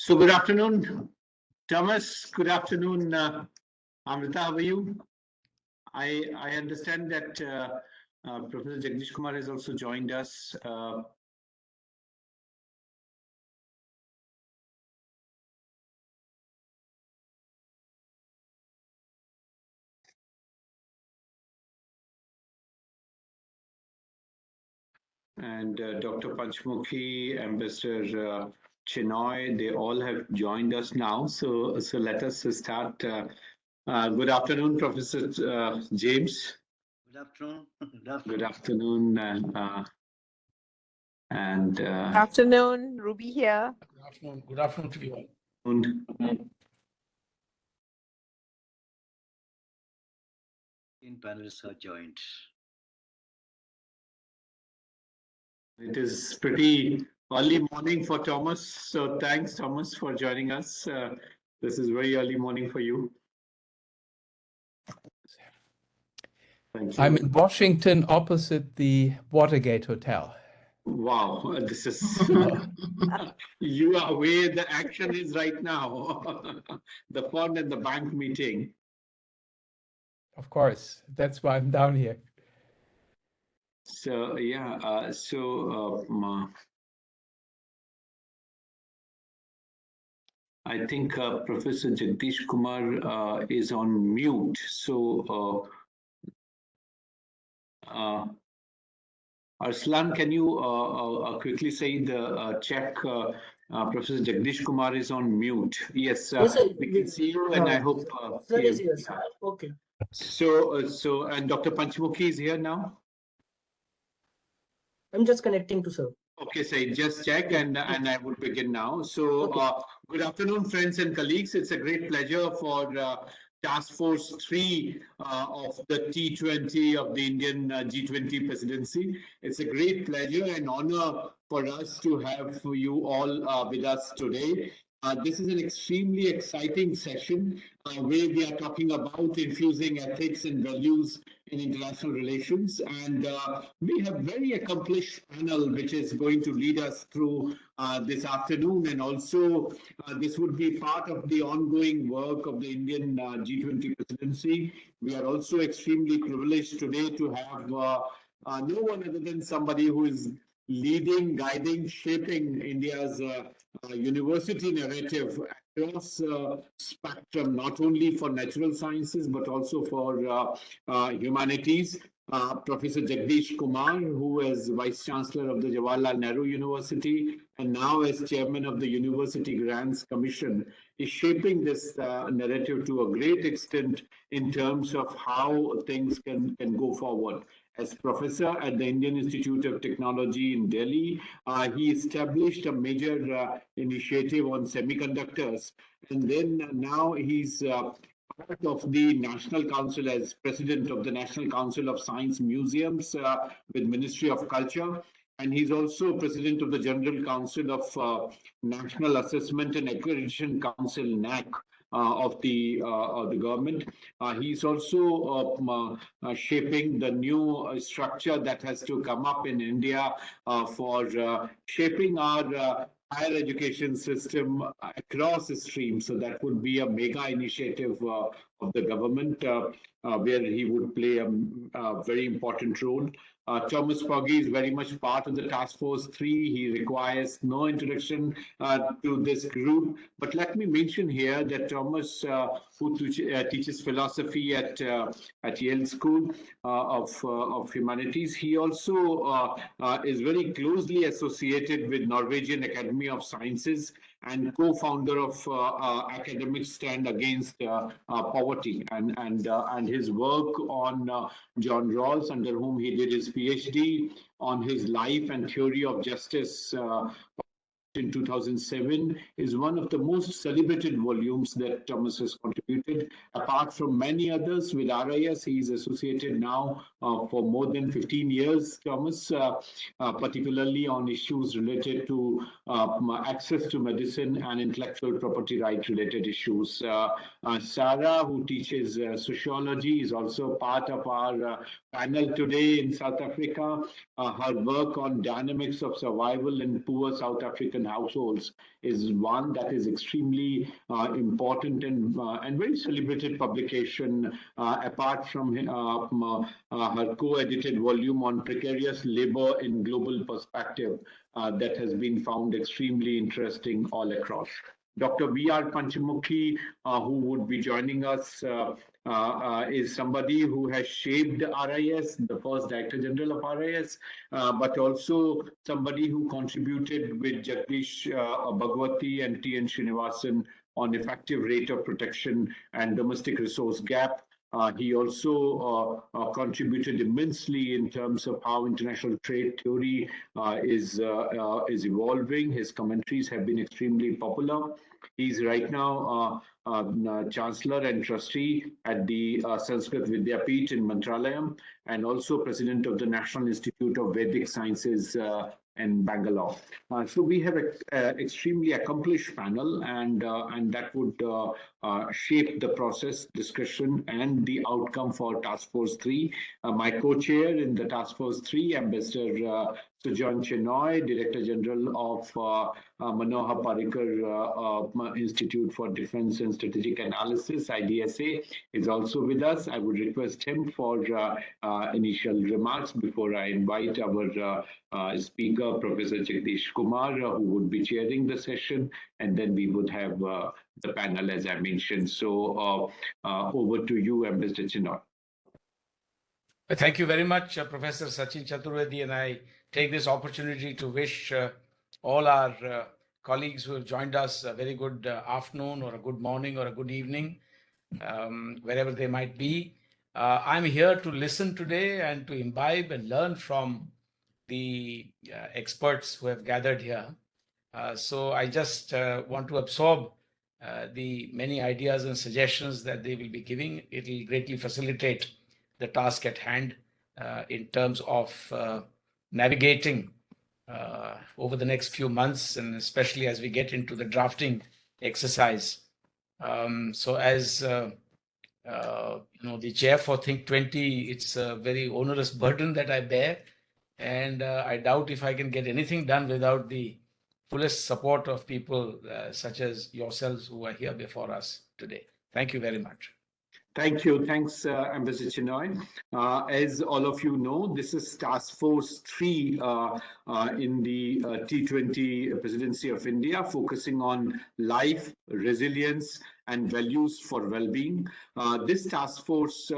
So good afternoon, Thomas. Good afternoon, Amrita. How are you? I understand that Professor Jagdish Kumar has also joined us. And Dr. Panchmukhi, Ambassador Chinoy, they all have joined us now. So let us start. Good afternoon, Professor James. Good afternoon. Good afternoon. Good afternoon, Ruby here. Good afternoon. Good afternoon to you all. Panelists are joined. It is pretty early morning for Thomas. So thanks, Thomas, for joining us. This is very early morning for you. Thank you. I'm in Washington opposite the Watergate Hotel. Wow, this is, you are where the action is right now. The fund and the bank meeting. Of course, that's why I'm down here. So, yeah, I think Professor Jagdish Kumar is on mute. So, Arslan, can you quickly say the check? Professor Jagdish Kumar is on mute. Yes, we can see you, and I hope. Yes. Okay. So, and Dr. Panchmukhi is here now. I'm just connecting to sir. Okay, so just check, and I will begin now. So, good afternoon, friends and colleagues. It's a great pleasure for Task Force 3 of the T20 of the Indian G20 presidency. It's a great pleasure and honor for us to have you all with us today. This is an extremely exciting session where we are talking about infusing ethics and values in international relations, and we have very accomplished panel which is going to lead us through this afternoon, and also this would be part of the ongoing work of the Indian G20 presidency. We are also extremely privileged today to have no one other than somebody who is leading, guiding, shaping India's university narrative across spectrum, not only for natural sciences but also for humanities. Professor Jagdish Kumar, who is Vice Chancellor of the Jawaharlal Nehru University and now as Chairman of the University Grants Commission, is shaping this narrative to a great extent in terms of how things can go forward. As professor at the Indian Institute of Technology in Delhi, he established a major initiative on semiconductors, and then now he's part of the National Council as president of the National Council of Science Museums with Ministry of Culture. And he's also president of the General Council of National Assessment and Accreditation Council, NAC, of the government. He's also shaping the new structure that has to come up in India for shaping our higher education system across streams. So that would be a mega initiative of the government where he would play a very important role. Thomas Foggy is very much part of the Task Force 3. He requires no introduction to this group. But let me mention here that Thomas, who teaches philosophy at Yale School of Humanities, he also is very closely associated with Norwegian Academy of Sciences and co-founder of Academic Stand Against Poverty, and his work on John Rawls, under whom he did his PhD on his life and theory of justice in 2007, is one of the most celebrated volumes that Thomas has contributed. Apart from many others, with RIS, he is associated now for more than 15 years, Thomas, particularly on issues related to access to medicine and intellectual property right related issues. Sarah, who teaches sociology, is also part of our panel today in South Africa. Her work on dynamics of survival in poor South African households is one that is extremely important and very celebrated publication. Apart from her co-edited volume on precarious labor in global perspective, that has been found extremely interesting all across. Dr. V.R. Panchamukhi, who would be joining us, is somebody who has shaped RIS, the first Director General of RIS, but also somebody who contributed with Jagdish Bhagwati and T.N. Srinivasan on effective rate of protection and domestic resource gap. He also contributed immensely in terms of how international trade theory is evolving. His commentaries have been extremely popular. He's right now Chancellor and Trustee at the Sanskrit Vidyapeeth in Mantralayam, and also President of the National Institute of Vedic Sciences in Bangalore. So we have an extremely accomplished panel, and that would shape the process, discussion, and the outcome for Task Force 3. My co-chair in the Task Force 3, Ambassador Sujan Chenoy, Director General of Manohar Parrikar Institute for Defense and Strategic Analysis, IDSA, is also with us. I would request him for initial remarks before I invite our speaker, Professor Jagdish Kumar, who would be chairing the session, and then we would have the panel, as I mentioned. So over to you, Ambassador Chenoy. Thank you very much, Professor Sachin Chaturvedi, and I take this opportunity to wish all our colleagues who have joined us a very good afternoon or a good morning or a good evening, wherever they might be. I'm here to listen today and to imbibe and learn from the experts who have gathered here. So I just want to absorb the many ideas and suggestions that they will be giving. It will greatly facilitate the task at hand in terms of navigating over the next few months, and especially as we get into the drafting exercise. So as the chair for Think 20, it's a very onerous burden that I bear, and I doubt if I can get anything done without the fullest support of people such as yourselves who are here before us today. Thank you very much. Thank you. Thanks, Ambassador Chenoy. As all of you know, this is Task Force 3 in the T20 Presidency of India, focusing on life, resilience, and values for well-being. This task force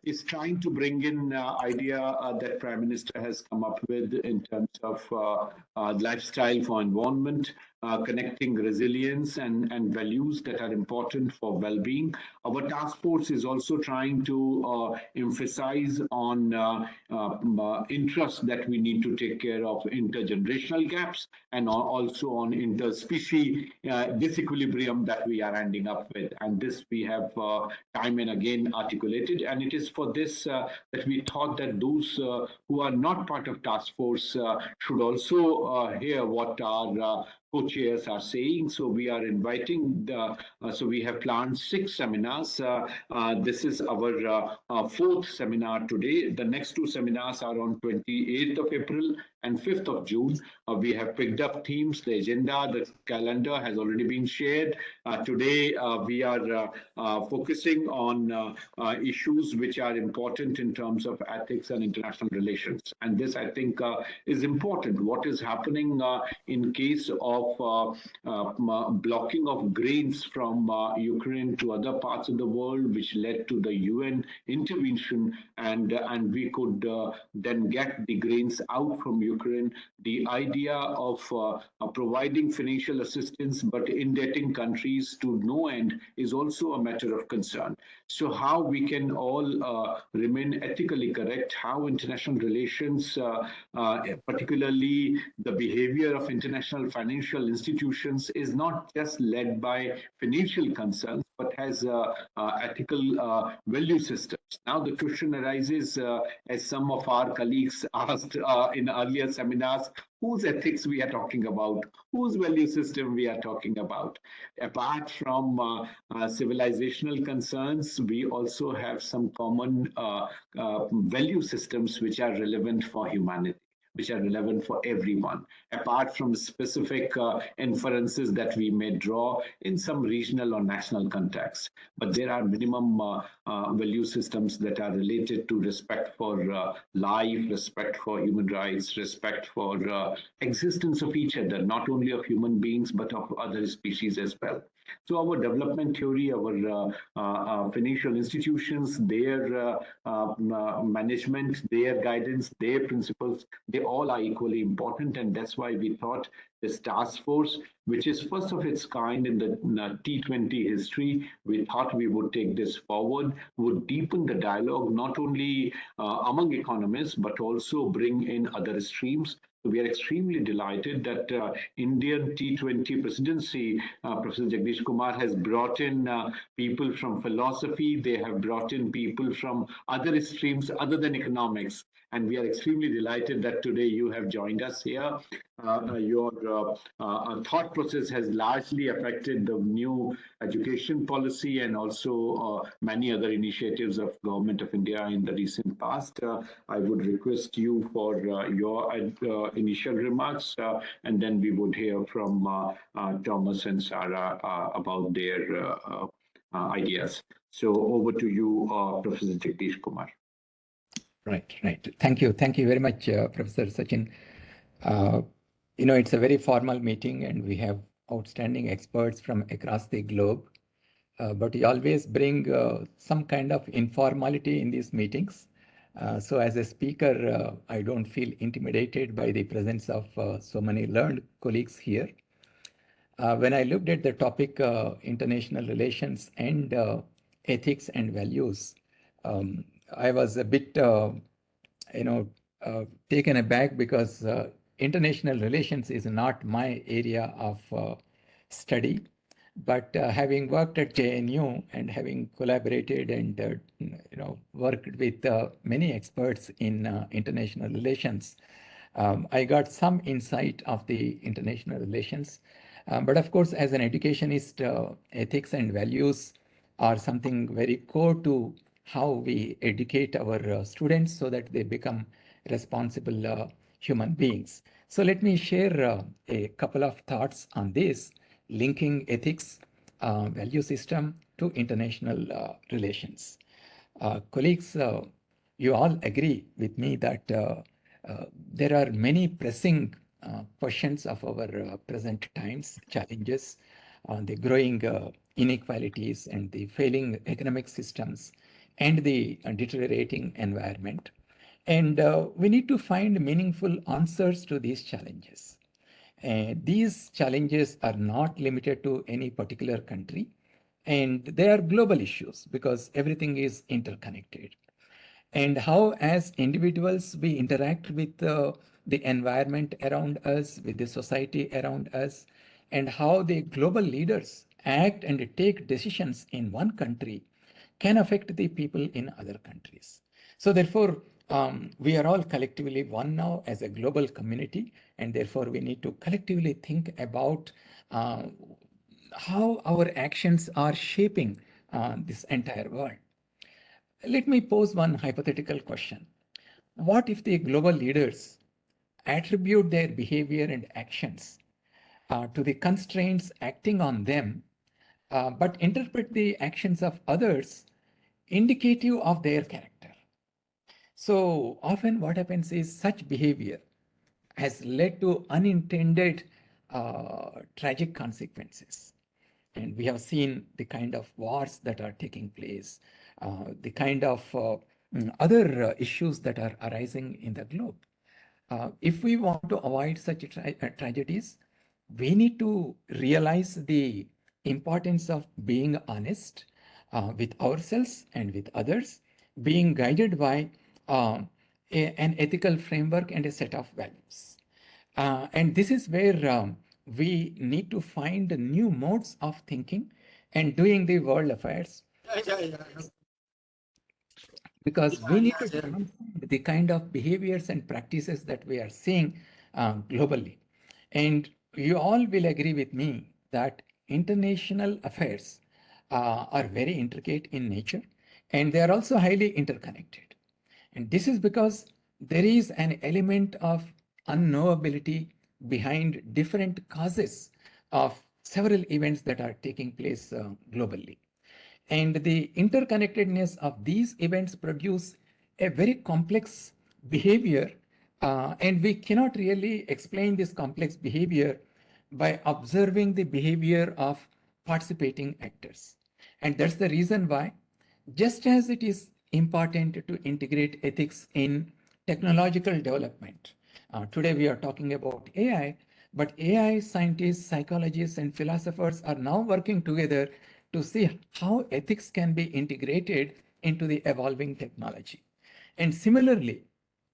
is trying to bring in idea that Prime Minister has come up with in terms of lifestyle for environment, connecting resilience and values that are important for well-being. Our task force is also trying to emphasize on interests that we need to take care of intergenerational gaps, and also on interspecies disequilibrium that we are ending up with. And this we have time and again articulated. And it is for this that we thought that those who are not part of task force should also hear what our co-chairs are saying. So we are inviting so we have planned 6 seminars. This is our 4th seminar today. The next 2 seminars are on 28th of April and 5th of June. We have picked up themes. The agenda, the calendar has already been shared. Today we are focusing on issues which are important in terms of ethics and international relations. And this, I think, is important. What is happening in case of blocking of grains from Ukraine to other parts of the world, which led to the UN intervention, and we could then get the grains out from Ukraine. The idea of providing financial assistance but indebting countries to no end is also a matter of concern. So how we can all remain ethically correct, how international relations, particularly the behavior of international financial institutions, is not just led by financial concerns, but has ethical value systems. Now the question arises, as some of our colleagues asked in earlier seminars, whose ethics we are talking about, whose value system we are talking about. Apart from civilizational concerns, we also have some common value systems which are relevant for humanity. which are relevant for everyone, apart from specific inferences that we may draw in some regional or national context. But there are minimum value systems that are related to respect for life, respect for human rights, respect for existence of each other, not only of human beings, but of other species as well. So our development theory, our financial institutions, their management, their guidance, their principles, they all are equally important. And that's why we thought this task force, which is first of its kind in the T20 history, we thought we would take this forward, would deepen the dialogue, not only among economists, but also bring in other streams. So we are extremely delighted that Indian T20 presidency, Professor Jagdish Kumar has brought in people from philosophy. They have brought in people from other streams other than economics. And we are extremely delighted that today you have joined us here. Your thought process has largely affected the new education policy and also many other initiatives of Government of India in the recent past. I would request you for your initial remarks, and then we would hear from Thomas and Sarah about their ideas. So over to you, Professor Jagdish Kumar. Right. Thank you very much, Professor Sachin. It's a very formal meeting and we have outstanding experts from across the globe. But we always bring some kind of informality in these meetings. So as a speaker, I don't feel intimidated by the presence of so many learned colleagues here. When I looked at the topic, international relations and ethics and values, I was a bit, taken aback because international relations is not my area of study. But having worked at JNU and having collaborated and worked with many experts in international relations, I got some insight of the international relations. But of course, as an educationist, ethics and values are something very core to how we educate our students so that they become responsible human beings. So let me share a couple of thoughts on this, linking ethics, value system to international relations. Colleagues, you all agree with me that there are many pressing questions of our present times, challenges, the growing inequalities and the failing economic systems and the deteriorating environment. And we need to find meaningful answers to these challenges. These challenges are not limited to any particular country, and they are global issues because everything is interconnected. And how, as individuals, we interact with the environment around us, with the society around us, and how the global leaders act and take decisions in one country can affect the people in other countries. So therefore, we are all collectively one now as a global community, and therefore we need to collectively think about how our actions are shaping this entire world. Let me pose one hypothetical question. What if the global leaders attribute their behavior and actions to the constraints acting on them, but interpret the actions of others indicative of their character? So often what happens is such behavior has led to unintended tragic consequences. And we have seen the kind of wars that are taking place, the kind of other issues that are arising in the globe. If we want to avoid such tragedies, we need to realize the importance of being honest with ourselves and with others, being guided by an ethical framework and a set of values. And this is where we need to find new modes of thinking and doing the world affairs. Because we need to transcend the kind of behaviors and practices that we are seeing globally. And you all will agree with me that international affairs are very intricate in nature, and they are also highly interconnected. And this is because there is an element of unknowability behind different causes of several events that are taking place globally. And the interconnectedness of these events produce a very complex behavior, and we cannot really explain this complex behavior by observing the behavior of participating actors. And that's the reason why, just as it is important to integrate ethics in technological development, today we are talking about AI, but AI scientists, psychologists, and philosophers are now working together to see how ethics can be integrated into the evolving technology. And similarly,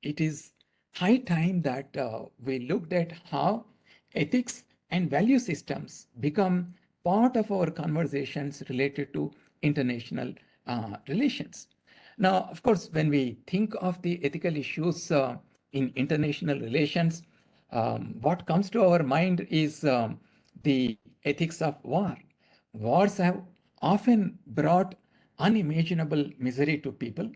it is high time that we looked at how ethics and value systems become part of our conversations related to international relations. Now, of course, when we think of the ethical issues in international relations, what comes to our mind is the ethics of war. Wars have often brought unimaginable misery to people,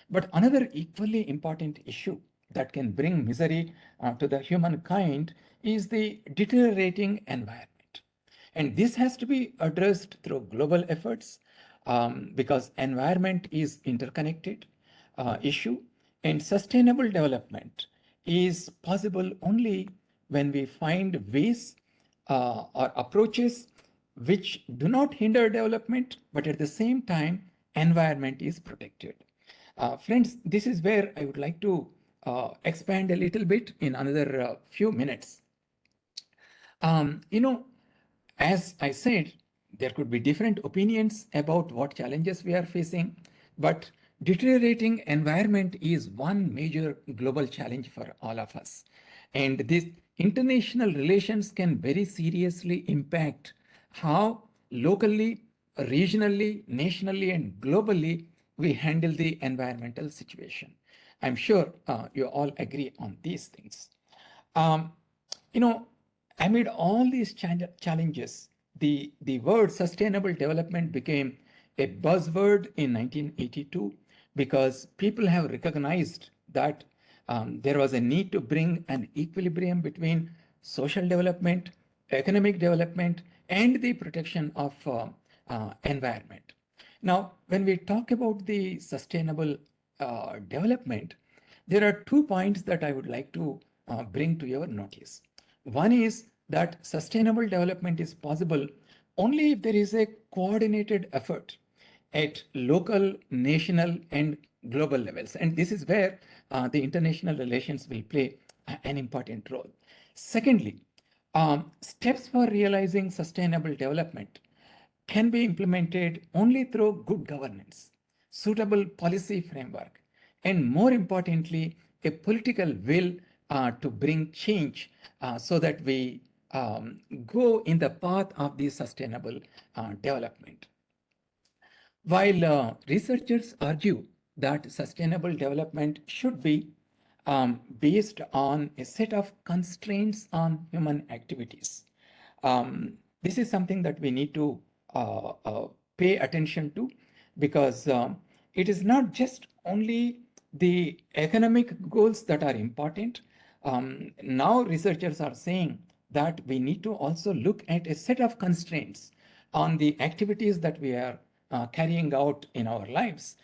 but another equally important issue that can bring misery to the humankind is the deteriorating environment. And this has to be addressed through global efforts because environment is interconnected issue, and sustainable development is possible only when we find ways or approaches which do not hinder development, but at the same time, environment is protected. Friends, this is where I would like to expand a little bit in another few minutes. You know, as I said, there could be different opinions about what challenges we are facing, but deteriorating environment is one major global challenge for all of us. And these international relations can very seriously impact how locally, regionally, nationally, and globally we handle the environmental situation. I'm sure you all agree on these things. Um, you know, amid all these challenges, the word sustainable development became a buzzword in 1982 because people have recognized that there was a need to bring an equilibrium between social development, economic development, and the protection of environment. Now, when we talk about the sustainable development, there are 2 points that I would like to bring to your notice. One is that sustainable development is possible only if there is a coordinated effort at local, national, and global levels. And this is where the international relations will play an important role. Secondly, steps for realizing sustainable development can be implemented only through good governance, suitable policy framework, and more importantly, a political will to bring change so that we go in the path of the sustainable development. While researchers argue that sustainable development should be based on a set of constraints on human activities, this is something that we need to pay attention to because it is not just only the economic goals that are important. Now researchers are saying that we need to also look at a set of constraints on the activities that we are carrying out in our lives,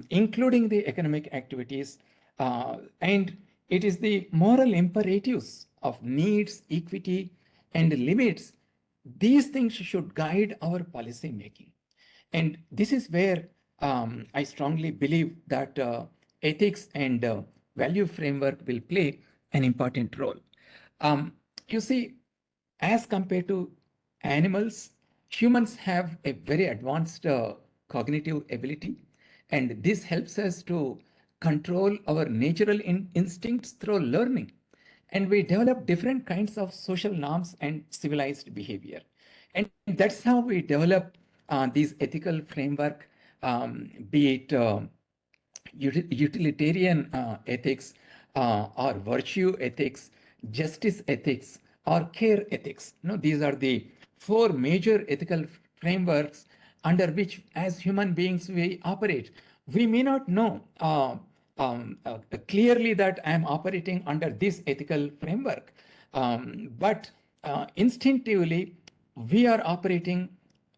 including the economic activities. And it is the moral imperatives of needs, equity, and limits. These things should guide our policy making. And this is where I strongly believe that ethics and value framework will play an important role. You see, as compared to animals, humans have a very advanced cognitive ability, and this helps us to control our natural instincts through learning. And we develop different kinds of social norms and civilized behavior. And that's how we develop these ethical framework, be it utilitarian ethics or virtue ethics, justice ethics, or care ethics. These are the 4 major ethical frameworks under which, as human beings, we operate. We may not know clearly that I am operating under this ethical framework. But instinctively, we are operating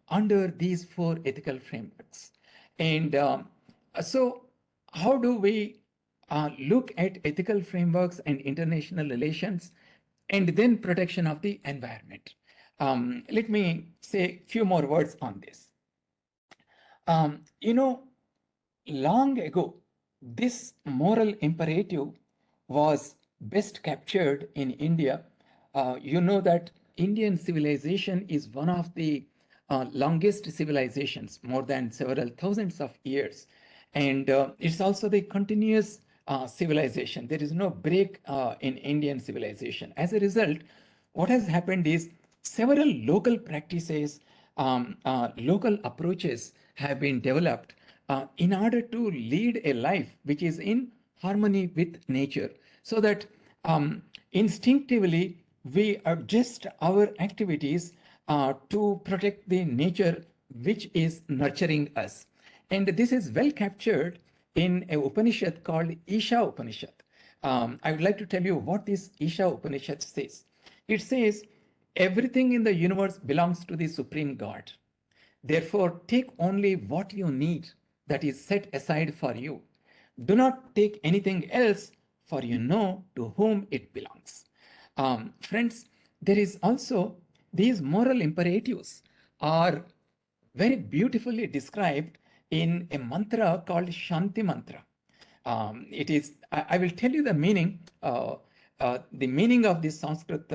under these four ethical frameworks. And so, how do we look at ethical frameworks and international relations and then protection of the environment? Let me say a few more words on this. You know, long ago, this moral imperative was best captured in India. You know that Indian civilization is one of the longest civilizations, more than several thousands of years. And it's also the continuous civilization. There is no break in Indian civilization. As a result, what has happened is several local practices, local approaches have been developed in order to lead a life which is in harmony with nature, so that instinctively we adjust our activities to protect the nature which is nurturing us. And this is well captured in a Upanishad called Isha Upanishad. I would like to tell you what this Isha Upanishad says. It says, everything in the universe belongs to the Supreme God. Therefore, take only what you need that is set aside for you. Do not take anything else, for you know to whom it belongs. Friends, there is also these moral imperatives are very beautifully described in a mantra called Shanti Mantra. It is, I will tell you the meaning. The meaning of this Sanskrit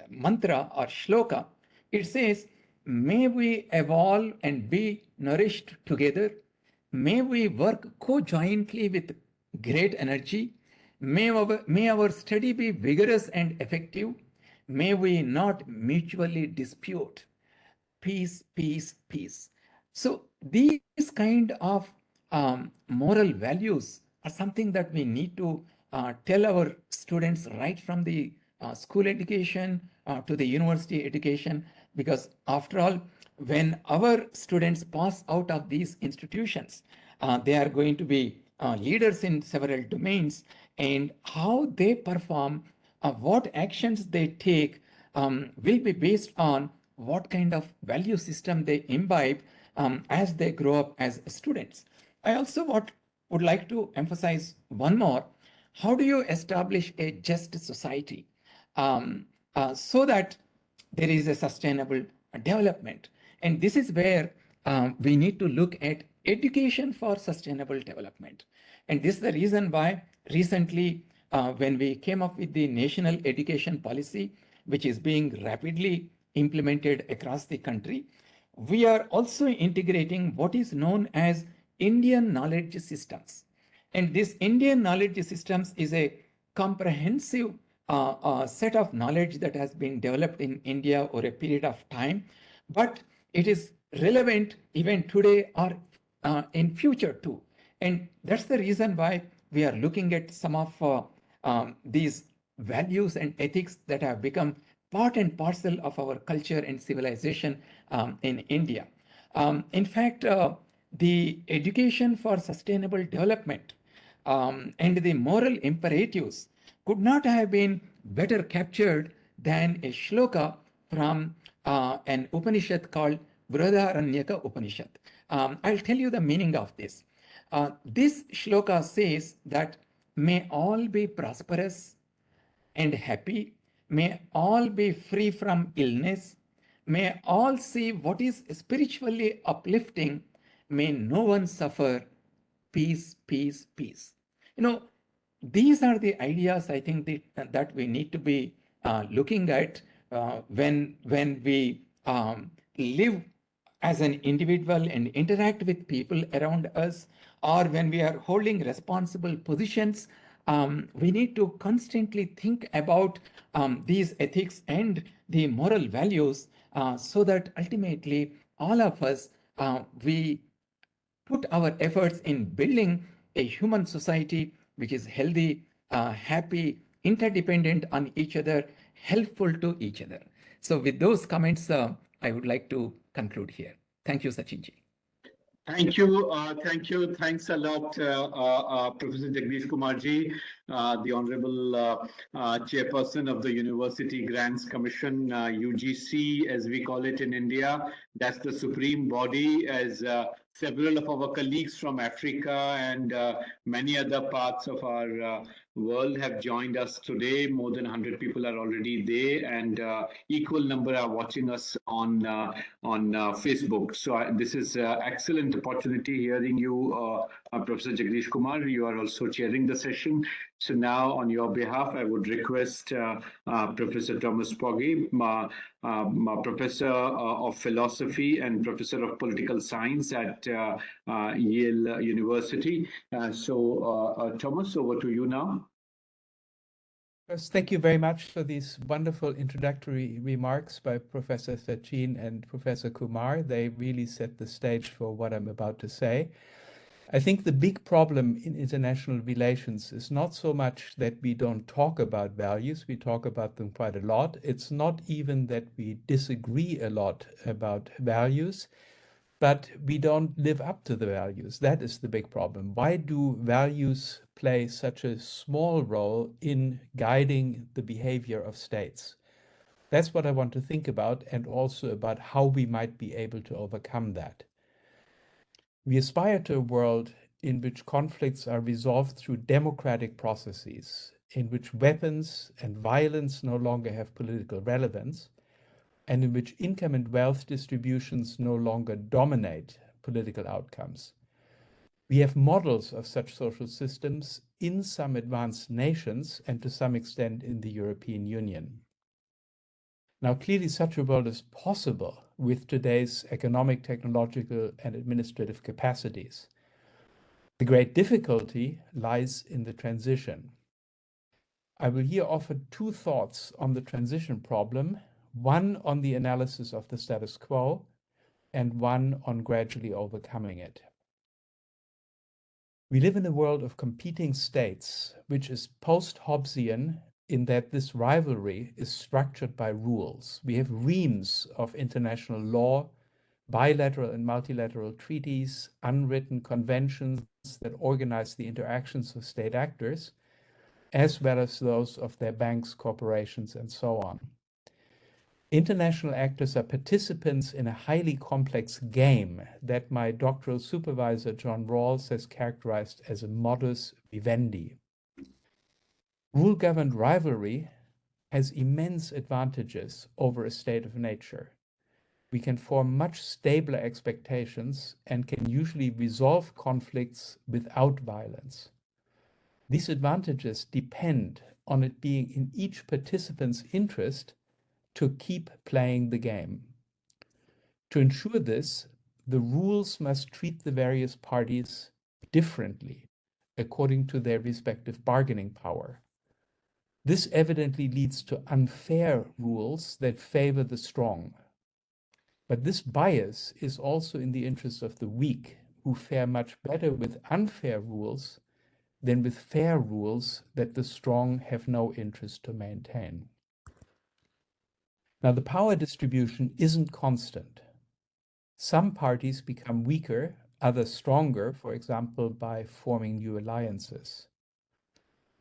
mantra or shloka. It says, may we evolve and be nourished together. May we work co-jointly with great energy. May our study be vigorous and effective. May we not mutually dispute. Peace, peace, peace. So these kind of moral values are something that we need to tell our students right from the school education to the university education, because after all, when our students pass out of these institutions, they are going to be leaders in several domains, and how they perform, what actions they take will be based on what kind of value system they imbibe as they grow up as students. I also would like to emphasize one more. How do you establish a just society so that there is a sustainable development? And this is where we need to look at education for sustainable development. And this is the reason why recently, when we came up with the national education policy, which is being rapidly implemented across the country, we are also integrating what is known as Indian knowledge systems. And this Indian knowledge systems is a comprehensive set of knowledge that has been developed in India over a period of time, but it is relevant even today or in future too. And that's the reason why we are looking at some of these values and ethics that have become part and parcel of our culture and civilization in India. In fact, the education for sustainable development and the moral imperatives could not have been better captured than a shloka from an Upanishad called Brihadaranyaka Upanishad. I'll tell you the meaning of this. This shloka says that may all be prosperous and happy, may all be free from illness, may all see what is spiritually uplifting, may no one suffer, peace, peace, peace. You know, these are the ideas I think that we need to be looking at when we live as an individual and interact with people around us, or when we are holding responsible positions. We need to constantly think about these ethics and the moral values so that ultimately all of us, we put our efforts in building a human society which is healthy, happy, interdependent on each other, helpful to each other. So with those comments, I would like to conclude here. Thank you, Sachinji. Thank you. Thank you. Thanks a lot, Professor Jagdish Kumarji, the Honorable Chairperson of the University Grants Commission, UGC, as we call it in India. That's the supreme body, as several of our colleagues from Africa and many other parts of our world have joined us today. More than 100 people are already there, and equal number are watching us on Facebook. So this is excellent opportunity hearing you, Professor Jagdish Kumar. You are also chairing the session. So now, on your behalf, I would request Professor Thomas Pogge, Professor of Philosophy and Professor of Political Science at Yale University. Thomas, over to you now. First, thank you very much for these wonderful introductory remarks by Professor Sachin and Professor Kumar. They really set the stage for what I'm about to say. I think the big problem in international relations is not so much that we don't talk about values, we talk about them quite a lot. It's not even that we disagree a lot about values, but we don't live up to the values. That is the big problem. Why do values play such a small role in guiding the behavior of states? That's what I want to think about, and also about how we might be able to overcome that. We aspire to a world in which conflicts are resolved through democratic processes, in which weapons and violence no longer have political relevance, and in which income and wealth distributions no longer dominate political outcomes. We have models of such social systems in some advanced nations and to some extent in the European Union. Now, clearly such a world is possible with today's economic, technological, and administrative capacities. The great difficulty lies in the transition. I will here offer two thoughts on the transition problem, one on the analysis of the status quo, and one on gradually overcoming it. We live in a world of competing states, which is post-Hobbesian in that this rivalry is structured by rules. We have reams of international law, bilateral and multilateral treaties, unwritten conventions that organize the interactions of state actors, as well as those of their banks, corporations, and so on. International actors are participants in a highly complex game that my doctoral supervisor, John Rawls, has characterized as a modus vivendi. Rule-governed rivalry has immense advantages over a state of nature. We can form much stabler expectations and can usually resolve conflicts without violence. These advantages depend on it being in each participant's interest to keep playing the game. To ensure this, the rules must treat the various parties differently according to their respective bargaining power. This evidently leads to unfair rules that favor the strong. But this bias is also in the interest of the weak, who fare much better with unfair rules than with fair rules that the strong have no interest to maintain. Now, the power distribution isn't constant. Some parties become weaker, others stronger, for example, by forming new alliances.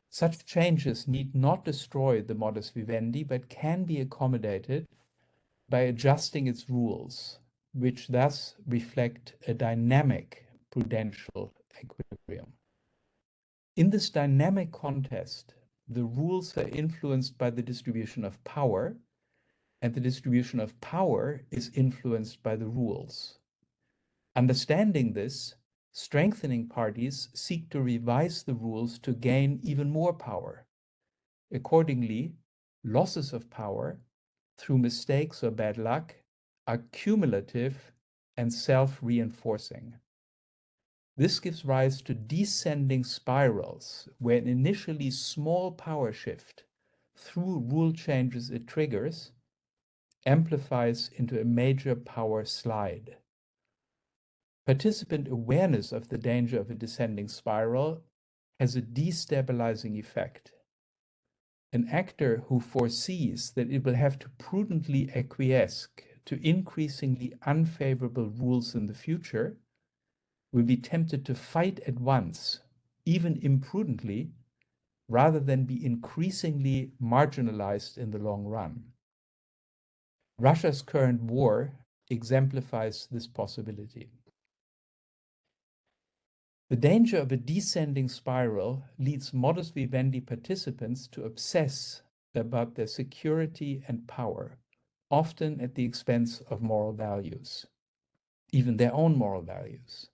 Such changes need not destroy the modus vivendi, but can be accommodated by adjusting its rules, which thus reflect a dynamic prudential equilibrium. In this dynamic contest, the rules are influenced by the distribution of power, and the distribution of power is influenced by the rules. Understanding this, strengthening parties seek to revise the rules to gain even more power. Accordingly, losses of power through mistakes or bad luck are cumulative and self-reinforcing. This gives rise to descending spirals where an initially small power shift through rule changes it triggers amplifies into a major power slide. Participant awareness of the danger of a descending spiral has a destabilizing effect. An actor who foresees that it will have to prudently acquiesce to increasingly unfavorable rules in the future will be tempted to fight at once, even imprudently, rather than be increasingly marginalized in the long run. Russia's current war exemplifies this possibility. The danger of a descending spiral leads modus vivendi participants to obsess about their security and power, often at the expense of moral values, even their own moral values.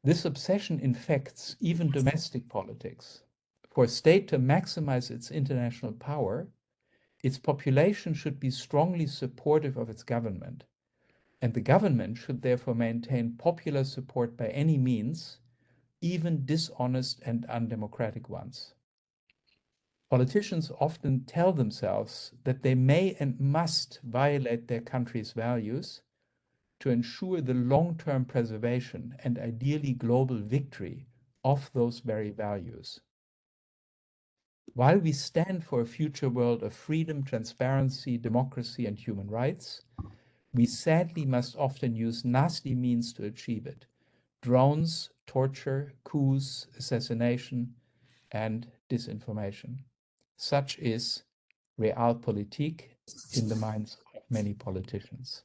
This obsession infects even domestic politics. For a state to maximize its international power, its population should be strongly supportive of its government, and the government should therefore maintain popular support by any means, even dishonest and undemocratic ones. Politicians often tell themselves that they may and must violate their country's values to ensure the long-term preservation and ideally global victory of those very values. While we stand for a future world of freedom, transparency, democracy, and human rights, we sadly must often use nasty means to achieve it: drones, torture, coups, assassination, and disinformation. Such is realpolitik in the minds of many politicians.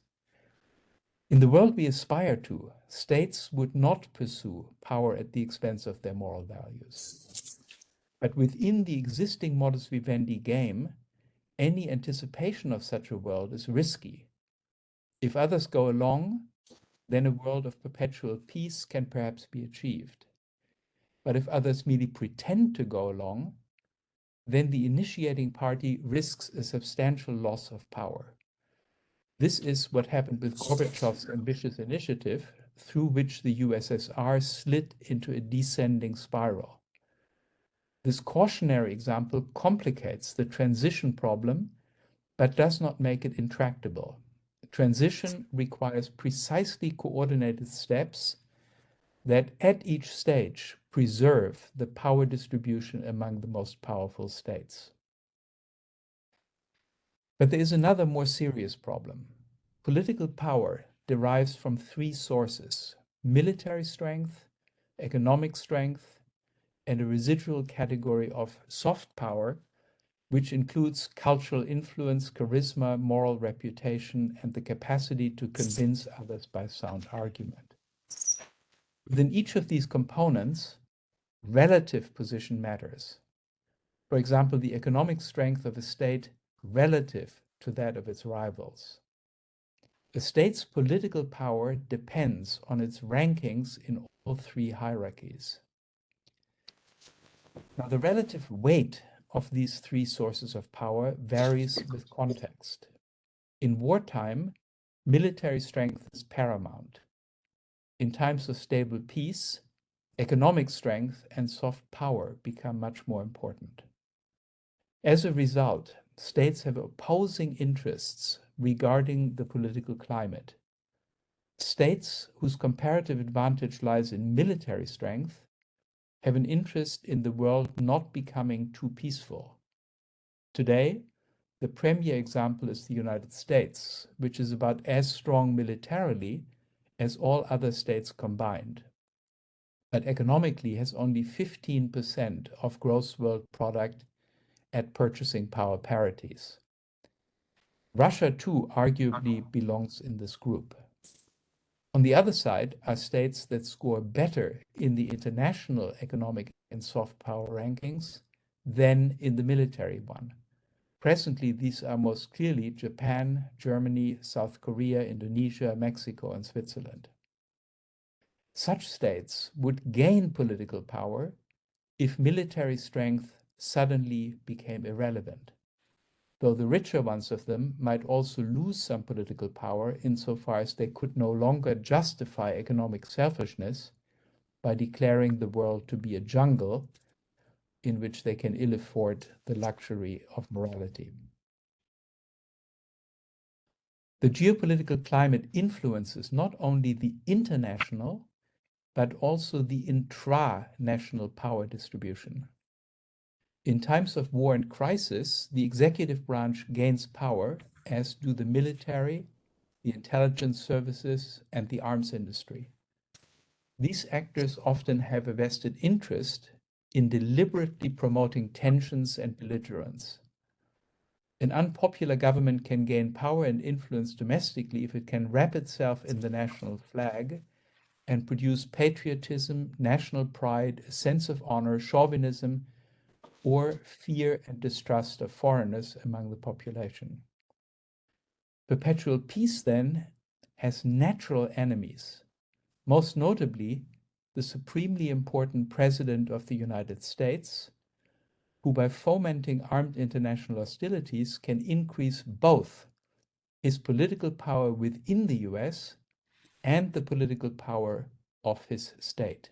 In the world we aspire to, states would not pursue power at the expense of their moral values. But within the existing modus vivendi game, any anticipation of such a world is risky. If others go along, then a world of perpetual peace can perhaps be achieved. But if others merely pretend to go along, then the initiating party risks a substantial loss of power. This is what happened with Gorbachev's ambitious initiative, through which the USSR slid into a descending spiral. This cautionary example complicates the transition problem, but does not make it intractable. Transition requires precisely coordinated steps that at each stage preserve the power distribution among the most powerful states. But there is another more serious problem. Political power derives from three sources: military strength, economic strength, and a residual category of soft power, which includes cultural influence, charisma, moral reputation, and the capacity to convince others by sound argument. Within each of these components, relative position matters. For example, the economic strength of a state relative to that of its rivals. A state's political power depends on its rankings in all three hierarchies. Now, the relative weight of these three sources of power varies with context. In wartime, military strength is paramount. In times of stable peace, economic strength and soft power become much more important. As a result, states have opposing interests regarding the political climate. States whose comparative advantage lies in military strength have an interest in the world not becoming too peaceful. Today, the premier example is the United States, which is about as strong militarily as all other states combined, but economically has only 15% of gross world product at purchasing power parities. Russia, too, arguably belongs in this group. On the other side are states that score better in the international economic and soft power rankings than in the military one. Presently, these are most clearly Japan, Germany, South Korea, Indonesia, Mexico, and Switzerland. Such states would gain political power if military strength suddenly became irrelevant, though the richer ones of them might also lose some political power insofar as they could no longer justify economic selfishness by declaring the world to be a jungle in which they can ill afford the luxury of morality. The geopolitical climate influences not only the international, but also the intra-national power distribution. In times of war and crisis, the executive branch gains power, as do the military, the intelligence services, and the arms industry. These actors often have a vested interest in deliberately promoting tensions and belligerence. An unpopular government can gain power and influence domestically if it can wrap itself in the national flag and produce patriotism, national pride, a sense of honor, chauvinism, or fear and distrust of foreigners among the population. Perpetual peace, then, has natural enemies, most notably the supremely important President of the United States, who by fomenting armed international hostilities can increase both his political power within the US and the political power of his state.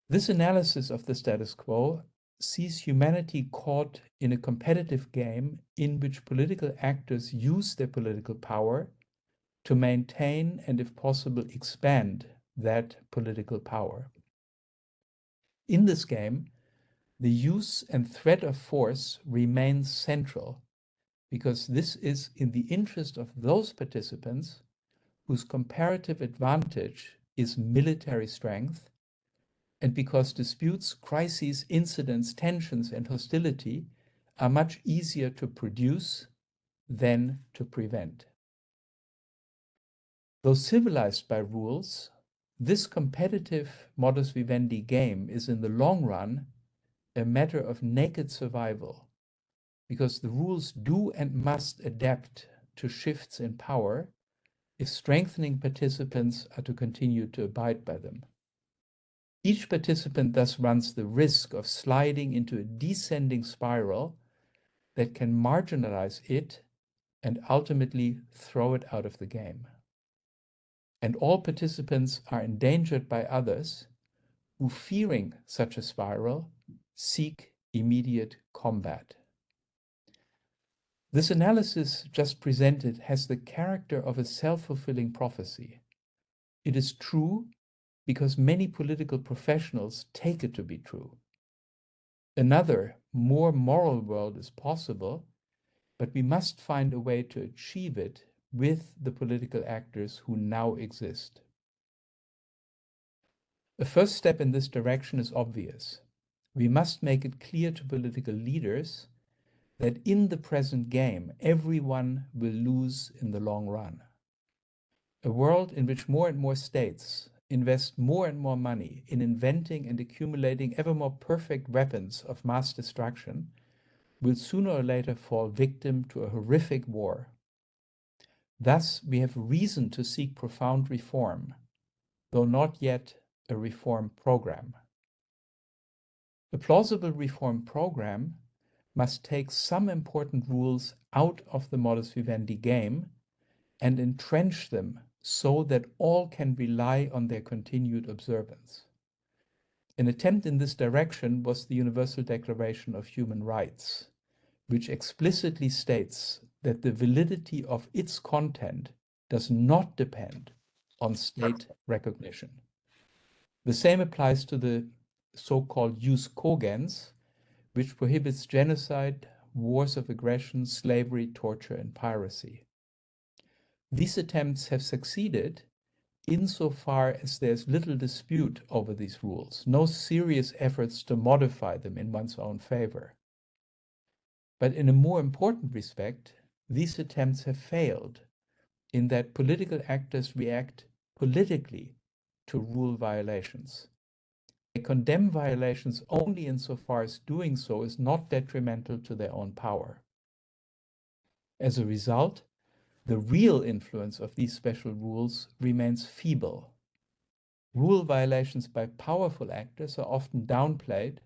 This analysis of the status quo sees humanity caught in a competitive game in which political actors use their political power to maintain and, if possible, expand that political power. In this game, the use and threat of force remains central because this is in the interest of those participants whose comparative advantage is military strength, and because disputes, crises, incidents, tensions, and hostility are much easier to produce than to prevent. Though civilized by rules, this competitive modus vivendi game is in the long run a matter of naked survival, because the rules do and must adapt to shifts in power if strengthening participants are to continue to abide by them. Each participant thus runs the risk of sliding into a descending spiral that can marginalize it and ultimately throw it out of the game. And all participants are endangered by others who, fearing such a spiral, seek immediate combat. This analysis just presented has the character of a self-fulfilling prophecy. It is true because many political professionals take it to be true. Another, more moral world is possible, but we must find a way to achieve it with the political actors who now exist. A first step in this direction is obvious. We must make it clear to political leaders that in the present game, everyone will lose in the long run. A world in which more and more states invest more and more money in inventing and accumulating ever more perfect weapons of mass destruction will sooner or later fall victim to a horrific war. Thus, we have reason to seek profound reform, though not yet a reform program. A plausible reform program must take some important rules out of the modus vivendi game and entrench them so that all can rely on their continued observance. An attempt in this direction was the Universal Declaration of Human Rights, which explicitly states that the validity of its content does not depend on state recognition. The same applies to the so-called jus cogens, which prohibits genocide, wars of aggression, slavery, torture, and piracy. These attempts have succeeded insofar as there's little dispute over these rules, no serious efforts to modify them in one's own favor. But in a more important respect, these attempts have failed in that political actors react politically to rule violations. They condemn violations only insofar as doing so is not detrimental to their own power. As a result, the real influence of these special rules remains feeble. Rule violations by powerful actors are often downplayed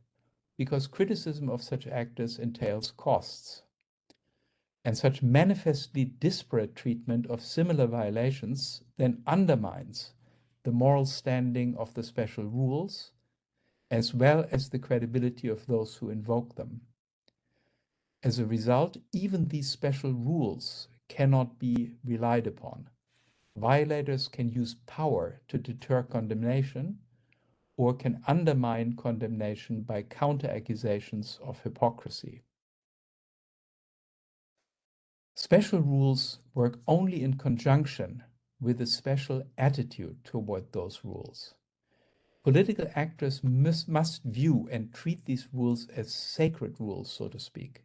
because criticism of such actors entails costs. And such manifestly disparate treatment of similar violations then undermines the moral standing of the special rules, as well as the credibility of those who invoke them. As a result, even these special rules cannot be relied upon. Violators can use power to deter condemnation or can undermine condemnation by counter-accusations of hypocrisy. Special rules work only in conjunction with a special attitude toward those rules. Political actors must view and treat these rules as sacred rules, so to speak.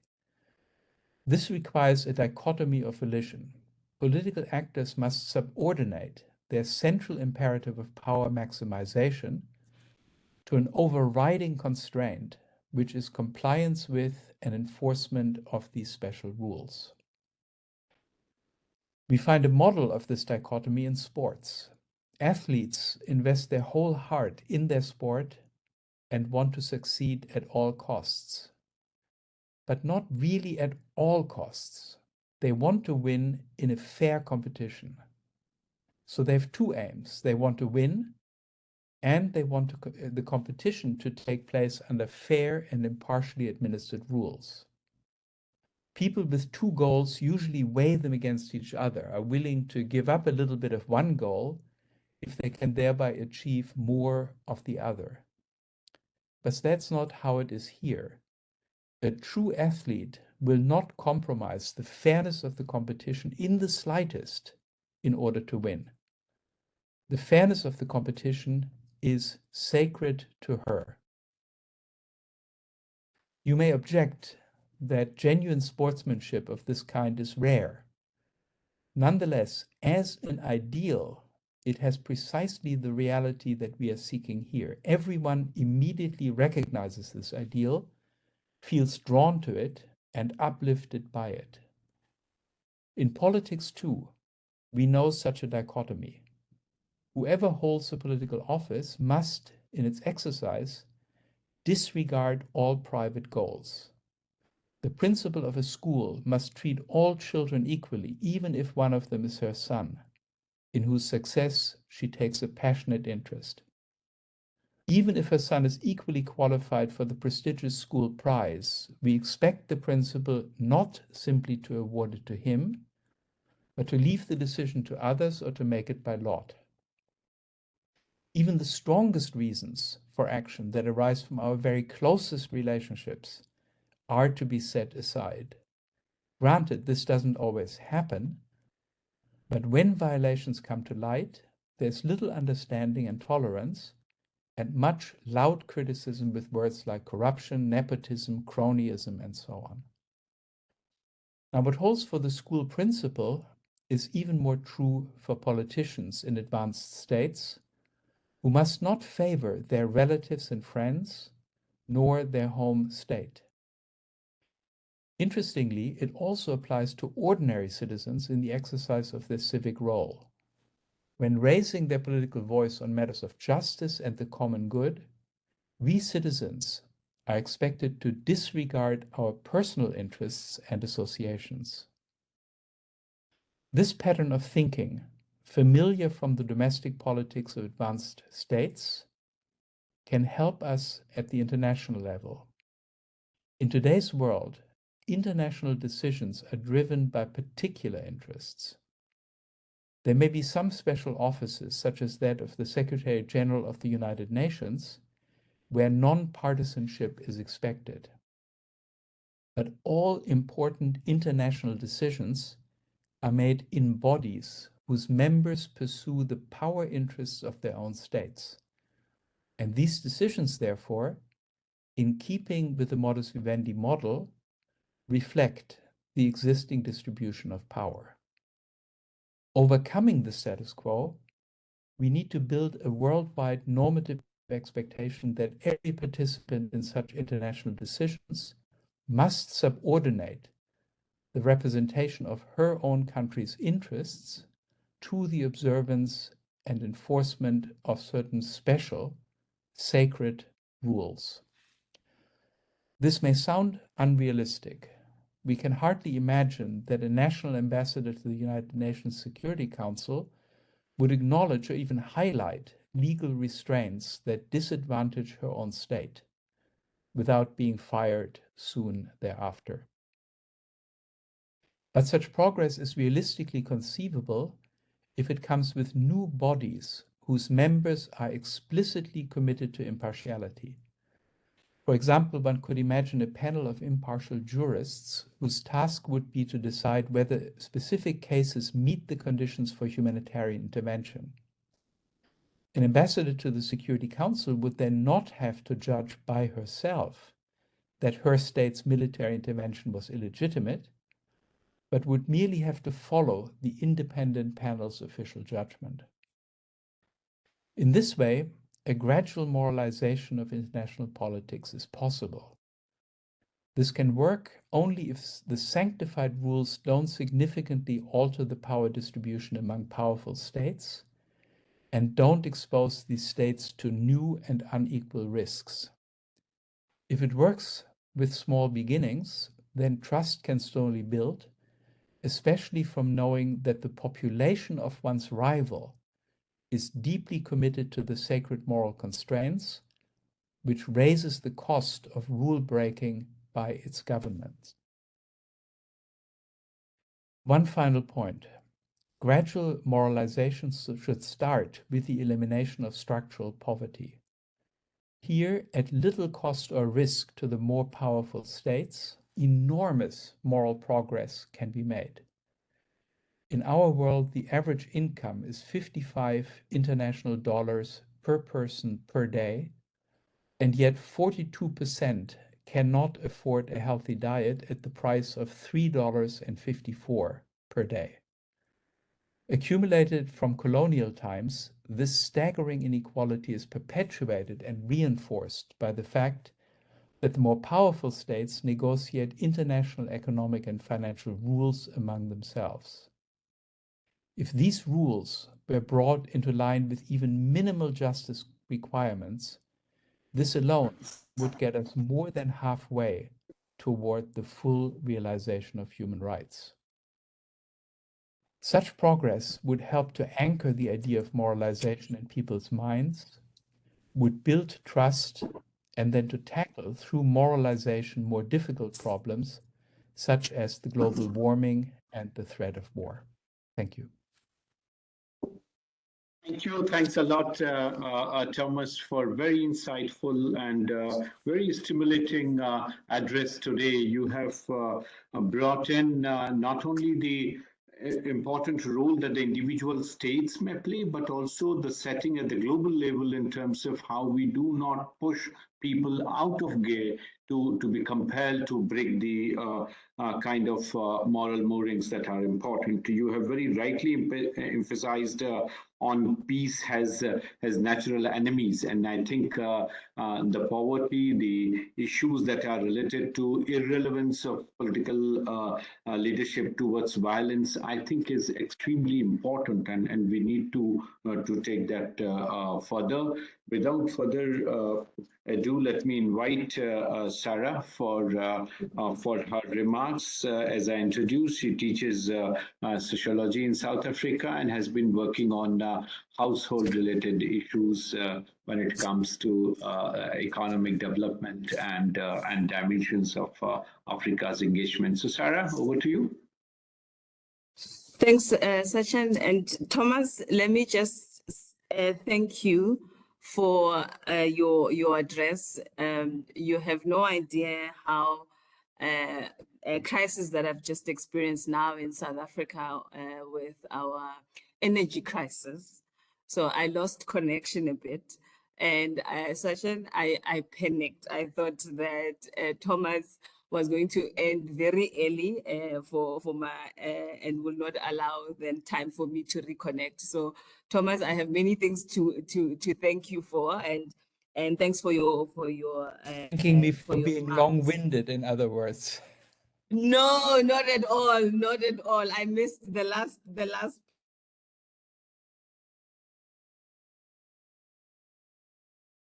This requires a dichotomy of volition. Political actors must subordinate their central imperative of power maximization to an overriding constraint, which is compliance with and enforcement of these special rules. We find a model of this dichotomy in sports. Athletes invest their whole heart in their sport and want to succeed at all costs. But not really at all costs. They want to win in a fair competition. So they have two aims. They want to win, and they want the competition to take place under fair and impartially administered rules. People with two goals usually weigh them against each other, are willing to give up a little bit of one goal if they can thereby achieve more of the other. But that's not how it is here. A true athlete will not compromise the fairness of the competition in the slightest in order to win. The fairness of the competition is sacred to her. You may object that genuine sportsmanship of this kind is rare. Nonetheless, as an ideal, it has precisely the reality that we are seeking here. Everyone immediately recognizes this ideal, feels drawn to it, and uplifted by it. In politics, too, we know such a dichotomy. Whoever holds a political office must, in its exercise, disregard all private goals. The principal of a school must treat all children equally, even if one of them is her son, in whose success she takes a passionate interest. Even if her son is equally qualified for the prestigious school prize, we expect the principal not simply to award it to him, but to leave the decision to others or to make it by lot. Even the strongest reasons for action that arise from our very closest relationships are to be set aside. Granted, this doesn't always happen, but when violations come to light, there's little understanding and tolerance, and much loud criticism with words like corruption, nepotism, cronyism, and so on. Now, what holds for the school principal is even more true for politicians in advanced states, who must not favor their relatives and friends, nor their home state. Interestingly, it also applies to ordinary citizens in the exercise of their civic role. When raising their political voice on matters of justice and the common good, we citizens are expected to disregard our personal interests and associations. This pattern of thinking, familiar from the domestic politics of advanced states, can help us at the international level. In today's world, international decisions are driven by particular interests. There may be some special offices, such as that of the Secretary General of the United Nations, where non-partisanship is expected. But all important international decisions are made in bodies whose members pursue the power interests of their own states. And these decisions, therefore, in keeping with the modus vivendi model, reflect the existing distribution of power. Overcoming the status quo, we need to build a worldwide normative expectation that every participant in such international decisions must subordinate the representation of her own country's interests to the observance and enforcement of certain special, sacred rules. This may sound unrealistic. We can hardly imagine that a national ambassador to the United Nations Security Council would acknowledge or even highlight legal restraints that disadvantage her own state without being fired soon thereafter. But such progress is realistically conceivable if it comes with new bodies whose members are explicitly committed to impartiality. For example, one could imagine a panel of impartial jurists whose task would be to decide whether specific cases meet the conditions for humanitarian intervention. An ambassador to the Security Council would then not have to judge by herself that her state's military intervention was illegitimate, but would merely have to follow the independent panel's official judgment. In this way, a gradual moralization of international politics is possible. This can work only if the sanctified rules don't significantly alter the power distribution among powerful states and don't expose these states to new and unequal risks. If it works with small beginnings, then trust can slowly build, especially from knowing that the population of one's rival is deeply committed to the sacred moral constraints, which raises the cost of rule breaking by its governments. One final point. Gradual moralization should start with the elimination of structural poverty. Here, at little cost or risk to the more powerful states, enormous moral progress can be made. In our world, the average income is 55 international dollars per person per day, and yet 42% cannot afford a healthy diet at the price of $3.54 per day. Accumulated from colonial times, this staggering inequality is perpetuated and reinforced by the fact that the more powerful states negotiate international economic and financial rules among themselves. If these rules were brought into line with even minimal justice requirements, this alone would get us more than halfway toward the full realization of human rights. Such progress would help to anchor the idea of moralization in people's minds, would build trust, and then to tackle through moralization more difficult problems, such as the global warming and the threat of war. Thank you. Thank you. Thanks a lot, Thomas, for very insightful and very stimulating address today. You have brought in not only the important role that the individual states may play, but also the setting at the global level in terms of how we do not push people out of gear to be compelled to break the kind of moral moorings that are important. You have very rightly emphasized on peace has natural enemies, and I think the poverty, the issues that are related to irrelevance of political leadership towards violence, I think is extremely important, and we need to take that further. Without further ado, let me invite Sarah for her remarks. As I introduced, she teaches sociology in South Africa and has been working on household-related issues when it comes to economic development and dimensions of Africa's engagement. So, Sarah, over to you. Thanks, Sachin and Thomas. Let me just thank you for your address. You have no idea how a crisis that I've just experienced now in South Africa with our energy crisis. So I lost connection a bit. And Sachin, I panicked. I thought that Thomas was going to end very early for my and will not allow then time for me to reconnect. So Thomas, I have many things to thank you for, and thanks for your Thanking me for being long-winded, in other words. No, not at all, not at all. I missed the last.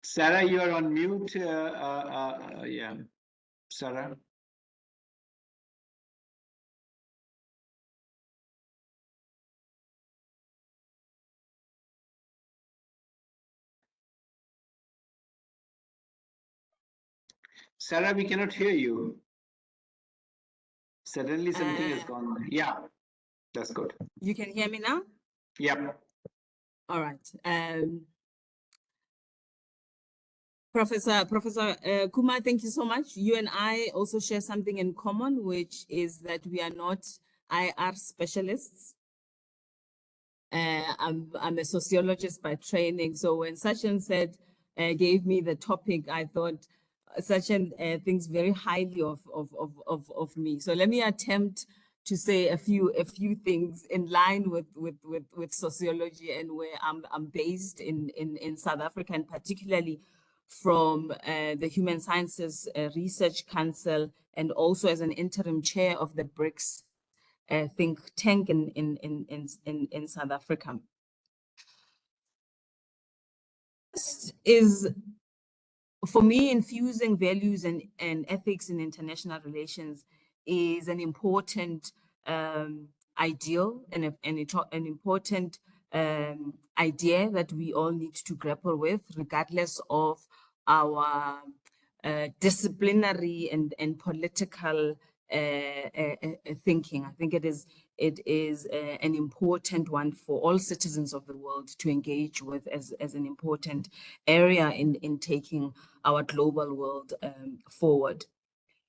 Sarah, you are on mute. Yeah, Sarah. Sarah, we cannot hear you. Suddenly something has gone. Yeah, that's good. You can hear me now? Yep. All right. Professor Kumar, thank you so much. You and I also share something in common, which is that we are not IR specialists. I'm a sociologist by training. So when Sachin said, gave me the topic, I thought Sachin thinks very highly of me. So let me attempt to say a few things in line with sociology and where I'm based in South Africa, and particularly from the Human Sciences Research Council, and also as an interim chair of the BRICS think tank in South Africa. This is, for me, infusing values and ethics in international relations is an important ideal and an important idea that we all need to grapple with, regardless of our disciplinary and political thinking. I think it is an important one for all citizens of the world to engage with as an important area in taking our global world forward.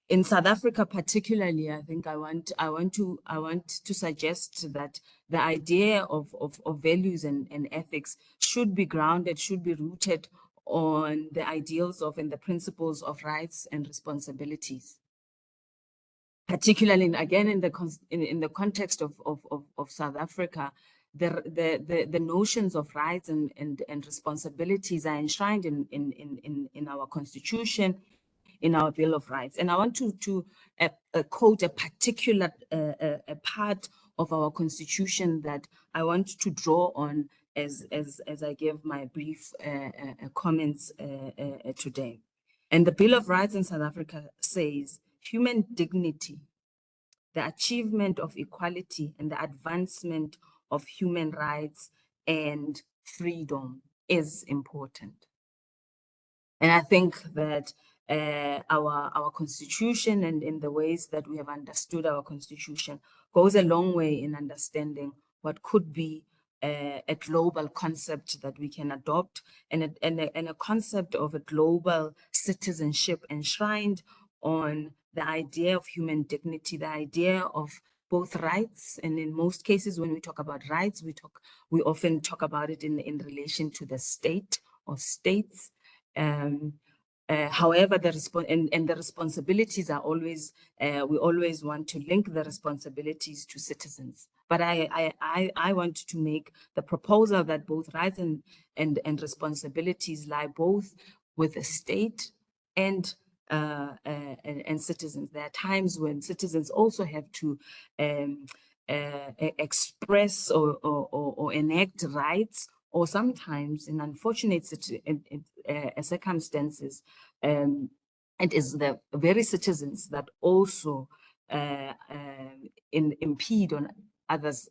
In South Africa, particularly, I think I want to suggest that the idea of values and ethics should be grounded, should be rooted on the ideals of and the principles of rights and responsibilities. Particularly, again, in the context of South Africa, the notions of rights and responsibilities are enshrined in our constitution, in our Bill of Rights. And I want to quote a particular part of our constitution that I want to draw on as I give my brief comments today. And the Bill of Rights in South Africa says, human dignity, the achievement of equality, and the advancement of human rights and freedom is important. And I think that our constitution and in the ways that we have understood our constitution goes a long way in understanding what could be a global concept that we can adopt, and a concept of a global citizenship enshrined on the idea of human dignity, the idea of both rights, and in most cases when we talk about rights, we often talk about it in relation to the state or states. However, the responsibilities are always, we always want to link the responsibilities to citizens. But I want to make the proposal that both rights and responsibilities lie both with the state and citizens. There are times when citizens also have to express or enact rights, or sometimes in unfortunate circumstances, it is the very citizens that also impede on others'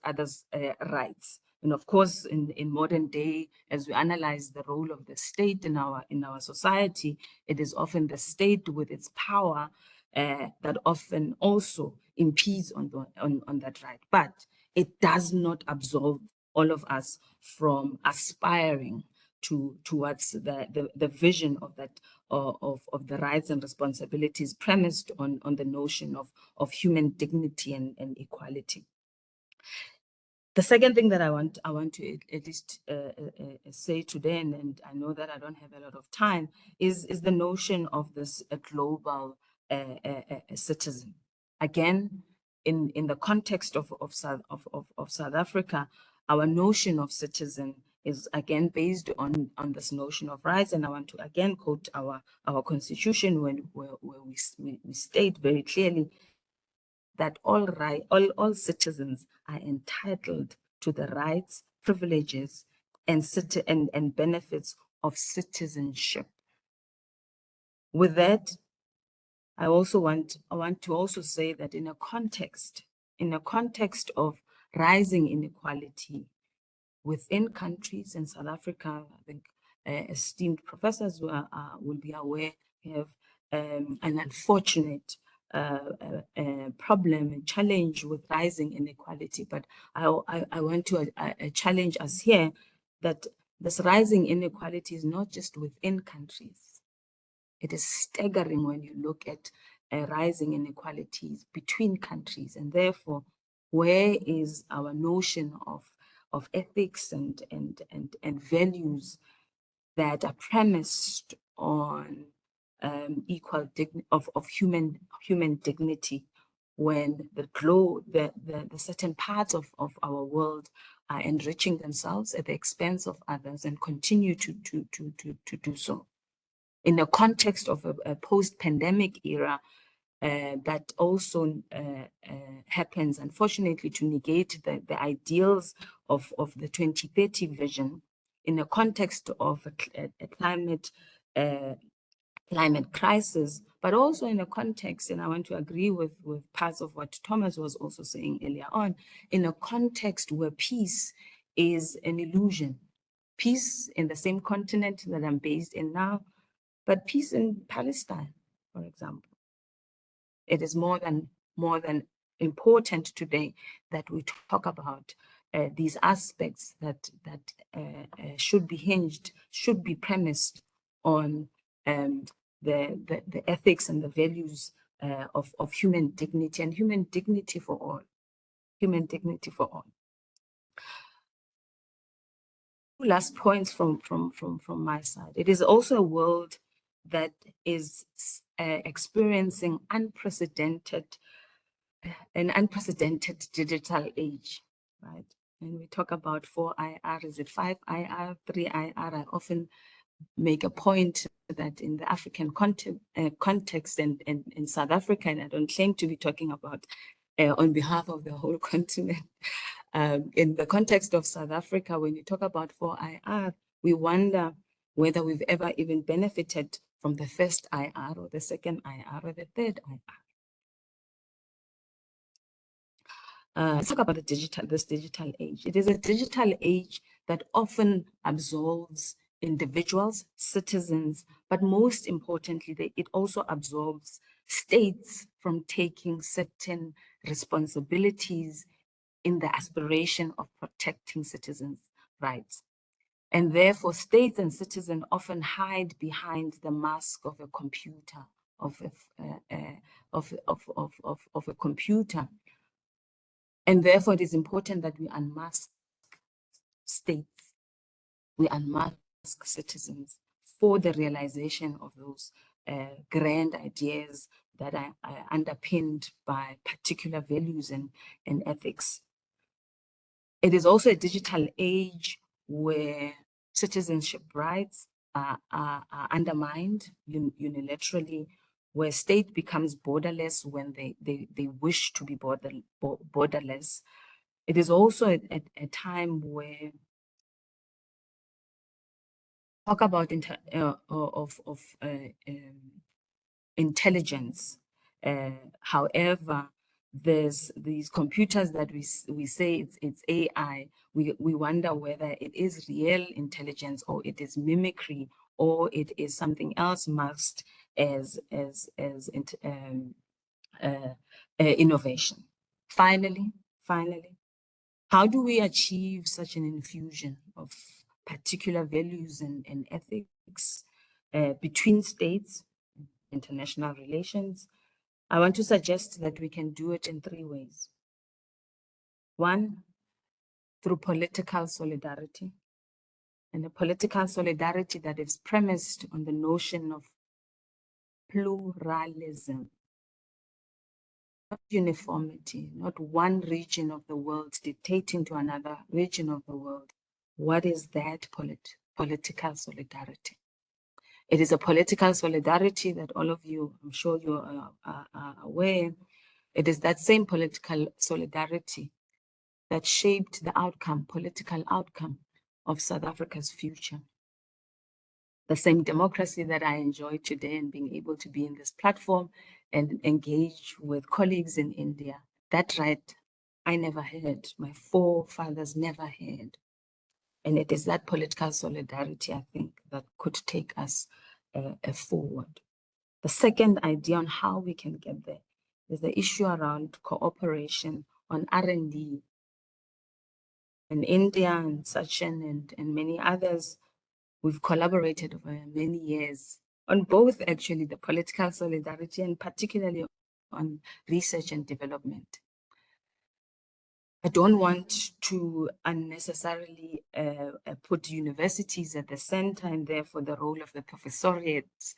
rights. And of course, in modern day, as we analyze the role of the state in our society, it is often the state with its power that often also impedes on that right. But it does not absolve all of us from aspiring towards the vision of that of the rights and responsibilities premised on the notion of human dignity and equality. The second thing that I want to at least say today, and I know that I don't have a lot of time, is the notion of this global citizen. Again, in the context of South Africa, our notion of citizen is again based on this notion of rights. And I want to again quote our constitution where we state very clearly that all citizens are entitled to the rights, privileges, and benefits of citizenship. With that, I want to also say that in a context of rising inequality within countries in South Africa, I think esteemed professors will be aware we have an unfortunate problem and challenge with rising inequality. But I want to challenge us here that this rising inequality is not just within countries. It is staggering when you look at rising inequalities between countries, and therefore, where is our notion of ethics and values that are premised on equal human dignity, when the certain parts of our world are enriching themselves at the expense of others and continue to do so. In the context of a post-pandemic era, that also happens, unfortunately, to negate the ideals of the 2030 vision in the context of a climate crisis, but also in a context, and I want to agree with parts of what Thomas was also saying earlier on, in a context where peace is an illusion. Peace in the same continent that I'm based in now, but peace in Palestine, for example. It is more than important today that we talk about these aspects that should be premised on the ethics and the values of human dignity and human dignity for all. Human dignity for all. Last points from my side. It is also a world that is experiencing an unprecedented digital age, right? When we talk about 4IR, is it 5IR, 3IR? I often make a point that in the African context and in South Africa, and I don't claim to be talking about on behalf of the whole continent. In the context of South Africa, when you talk about 4IR, we wonder whether we've ever even benefited from the first IR or the second IR or the third IR. Let's talk about this digital age. It is a digital age that often absolves individuals, citizens, but most importantly, it also absolves states from taking certain responsibilities in the aspiration of protecting citizens' rights. And therefore, states and citizens often hide behind the mask of a computer, of a computer. And therefore, it is important that we unmask states, we unmask citizens for the realization of those grand ideas that are underpinned by particular values and ethics. It is also a digital age where citizenship rights are undermined unilaterally, where state becomes borderless when they wish to be borderless. It is also a time where talk about intelligence. However, there's these computers that we say it's AI. We wonder whether it is real intelligence or it is mimicry or it is something else masked as innovation. Finally, how do we achieve such an infusion of particular values and ethics between states, international relations? I want to suggest that we can do it in 3 ways. One, through political solidarity, and a political solidarity that is premised on the notion of pluralism, not uniformity, not one region of the world dictating to another region of the world. What is that political solidarity? It is a political solidarity that all of you, I'm sure you are aware, it is that same political solidarity that shaped the political outcome of South Africa's future. The same democracy that I enjoy today and being able to be in this platform and engage with colleagues in India. That right, I never had, my forefathers never had. And it is that political solidarity, I think, that could take us forward. The second idea on how we can get there is the issue around cooperation on R&D. In India and Sachin and many others, we've collaborated over many years on both actually the political solidarity and particularly on research and development. I don't want to unnecessarily put universities at the center and therefore the role of the professoriate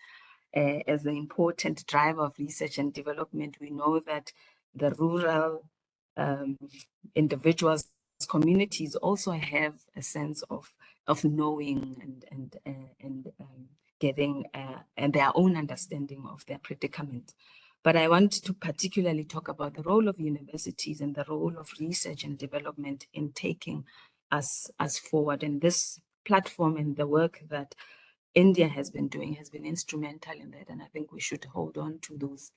as an important driver of research and development. We know that the rural individuals, communities also have a sense of knowing and getting and their own understanding of their predicament. But I want to particularly talk about the role of universities and the role of research and development in taking us forward. And this platform and the work that India has been doing has been instrumental in that. And I think we should hold on to those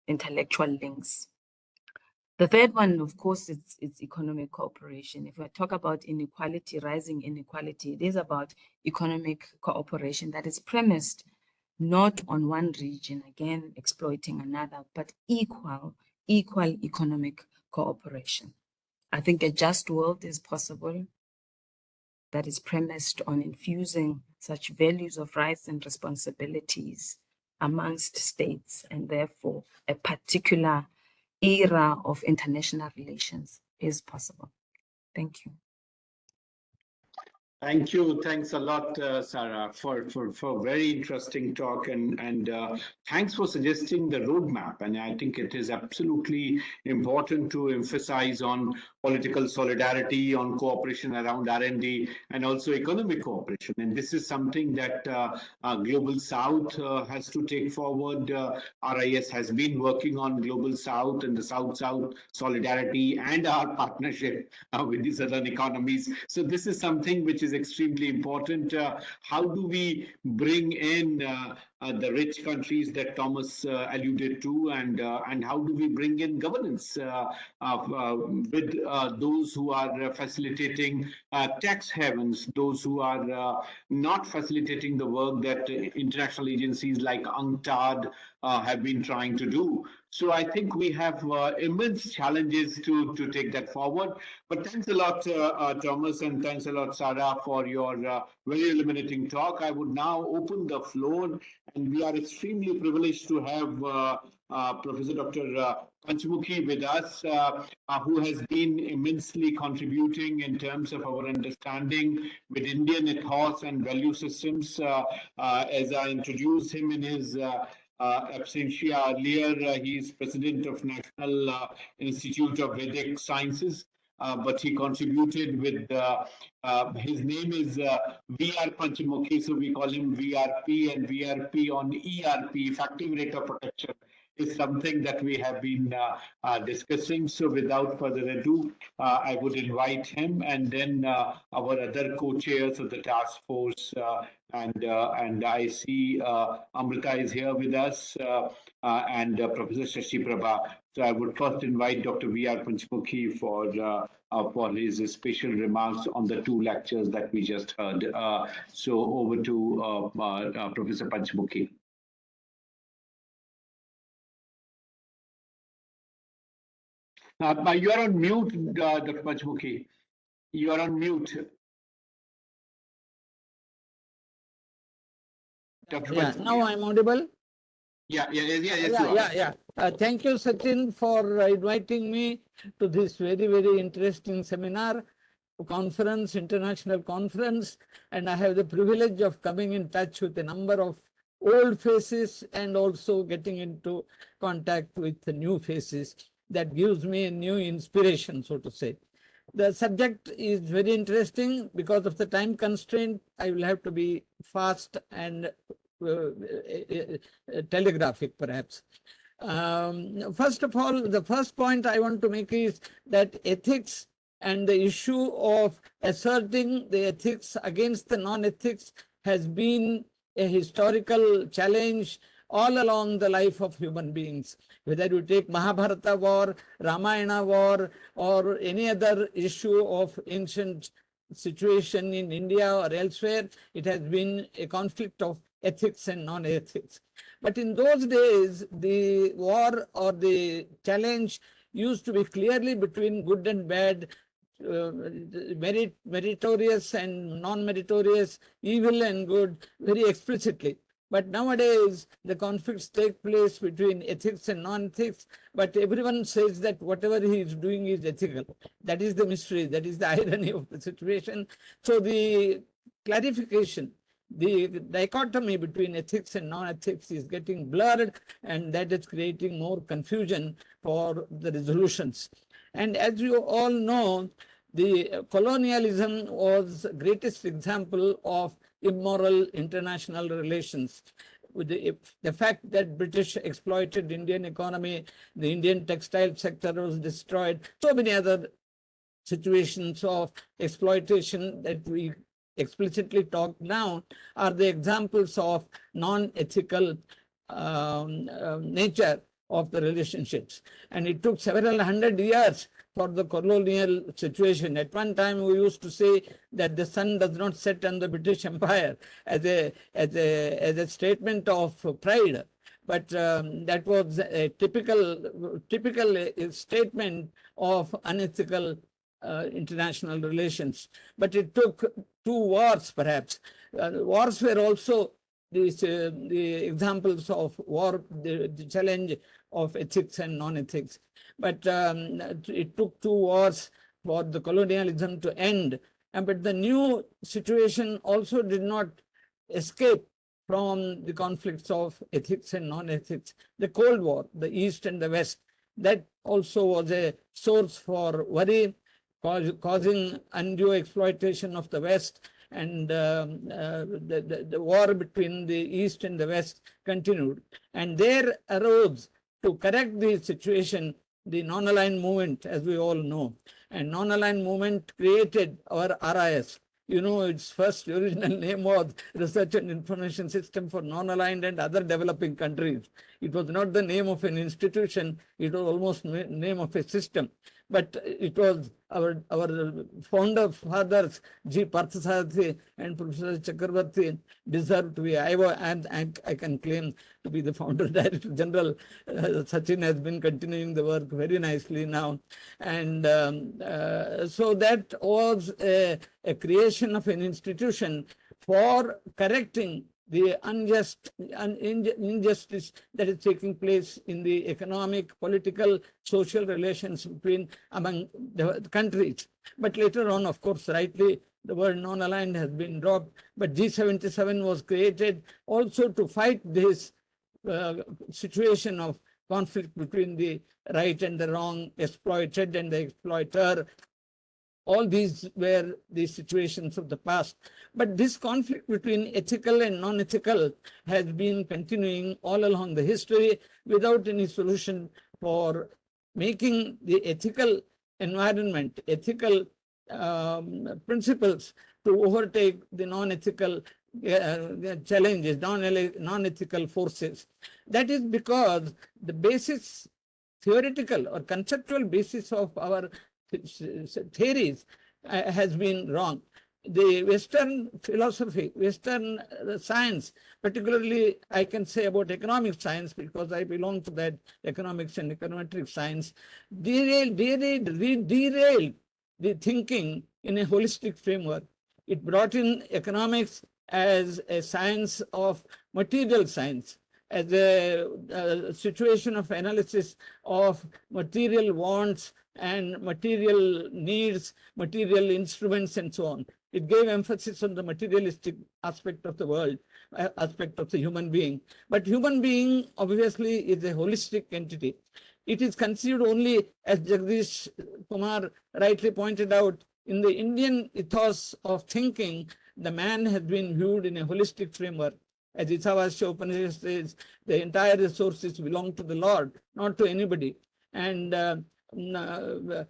intellectual links. The third one, of course, it's economic cooperation. If we talk about inequality, rising inequality, it is about economic cooperation that is premised not on one region, again, exploiting another, but equal economic cooperation. I think a just world is possible that is premised on infusing such values of rights and responsibilities amongst states, and therefore a particular era of international relations is possible. Thank you. Thank you. Thanks a lot, Sarah, for very interesting talk, and thanks for suggesting the roadmap. And I think it is absolutely important to emphasize on political solidarity, on cooperation around R&D, and also economic cooperation. And this is something that Global South has to take forward. RIS has been working on Global South and the South-South solidarity and our partnership with the southern economies. So this is something which is extremely important. How do we bring in the rich countries that Thomas alluded to, and how do we bring in governance with those who are facilitating tax havens, those who are not facilitating the work that international agencies like UNCTAD have been trying to do. So I think we have immense challenges to take that forward. But thanks a lot, Thomas, and thanks a lot, Sarah, for your very illuminating talk. I would now open the floor, and we are extremely privileged to have Professor Dr. Panchmukhi with us, who has been immensely contributing in terms of our understanding with Indian ethos and value systems. As I introduced him in his absentia earlier, he is president of National Institute of Vedic Sciences. But he contributed with his name is VR Panchmukhi, so we call him VRP, and VRP on ERP, effective rate of protection, is something that we have been discussing. So without further ado, I would invite him, and then our other co-chairs of the task force, and I see Amrita is here with us, and Professor Shashi Prabha. So I would first invite Dr. V.R. Panchmukhi for his special remarks on the two lectures that we just heard. So over to Professor Panchmukhi. You are on mute, Dr. Panchmukhi. You are on mute. Dr. Yeah, Panchmukhi. now I'm audible. Yes, you are. Thank you, Sachin, for inviting me to this very, very interesting seminar, conference, international conference. And I have the privilege of coming in touch with a number of old faces and also getting into contact with the new faces. That gives me a new inspiration, so to say. The subject is very interesting. Because of the time constraint, I will have to be fast and telegraphic, perhaps. First of all, the first point I want to make is that ethics and the issue of asserting the ethics against the non-ethics has been a historical challenge all along the life of human beings. Whether you take Mahabharata war, Ramayana war, or any other issue of ancient situation in India or elsewhere, it has been a conflict of ethics and non-ethics. But in those days, the war or the challenge used to be clearly between good and bad, meritorious and non-meritorious, evil and good, very explicitly. But nowadays, the conflicts take place between ethics and non-ethics, but everyone says that whatever he is doing is ethical. That is the mystery, that is the irony of the situation. So the clarification, the dichotomy between ethics and non-ethics is getting blurred, and that is creating more confusion for the resolutions. And as you all know, the colonialism was the greatest example of immoral international relations. With the fact that British exploited Indian economy, the Indian textile sector was destroyed, so many other situations of exploitation that we explicitly talk now are the examples of non-ethical nature of the relationships. And it took several hundred years for the colonial situation. At one time, we used to say that the sun does not set on the British Empire as a statement of pride. But that was a typical statement of unethical international relations. But it took 2 wars, perhaps. Wars were also the examples of war, the challenge of ethics and non-ethics. But it took 2 wars for the colonialism to end. But the new situation also did not escape from the conflicts of ethics and non-ethics. The Cold War, the East and the West, that also was a source for worry, causing undue exploitation of the West, and the war between the East and the West continued. And there arose, to correct the situation, the non-aligned movement, as we all know. And non-aligned movement created our RIS. You know, its first original name was Research and Information System for Non-Aligned and Other Developing Countries. It was not the name of an institution, it was almost the name of a system. But it was our founder fathers, G. Parthasarathi and Professor Chakrabarti, deserved to be. I can claim to be the founder director general. Sachin has been continuing the work very nicely now. And so that was a creation of an institution for correcting the injustice that is taking place in the economic, political, social relations among the countries. But later on, of course, rightly, the word non-aligned has been dropped. But G77 was created also to fight this situation of conflict between the right and the wrong, exploited and the exploiter. All these were the situations of the past. But this conflict between ethical and non-ethical has been continuing all along the history without any solution for making the ethical environment, ethical principles to overtake the non-ethical challenges, non-ethical forces. That is because the basis, theoretical or conceptual basis of our theories has been wrong. The Western philosophy, Western science, particularly I can say about economic science because I belong to that economics and econometric science, derailed the thinking in a holistic framework. It brought in economics as a science of material science, as a situation of analysis of material wants and material needs, material instruments, and so on. It gave emphasis on the materialistic aspect of the world, aspect of the human being. But human being obviously is a holistic entity. It is conceived only, as Jagdish Kumar rightly pointed out, in the Indian ethos of thinking, the man has been viewed in a holistic framework. As Isavasya Upanishad says, the entire resources belong to the Lord, not to anybody. And the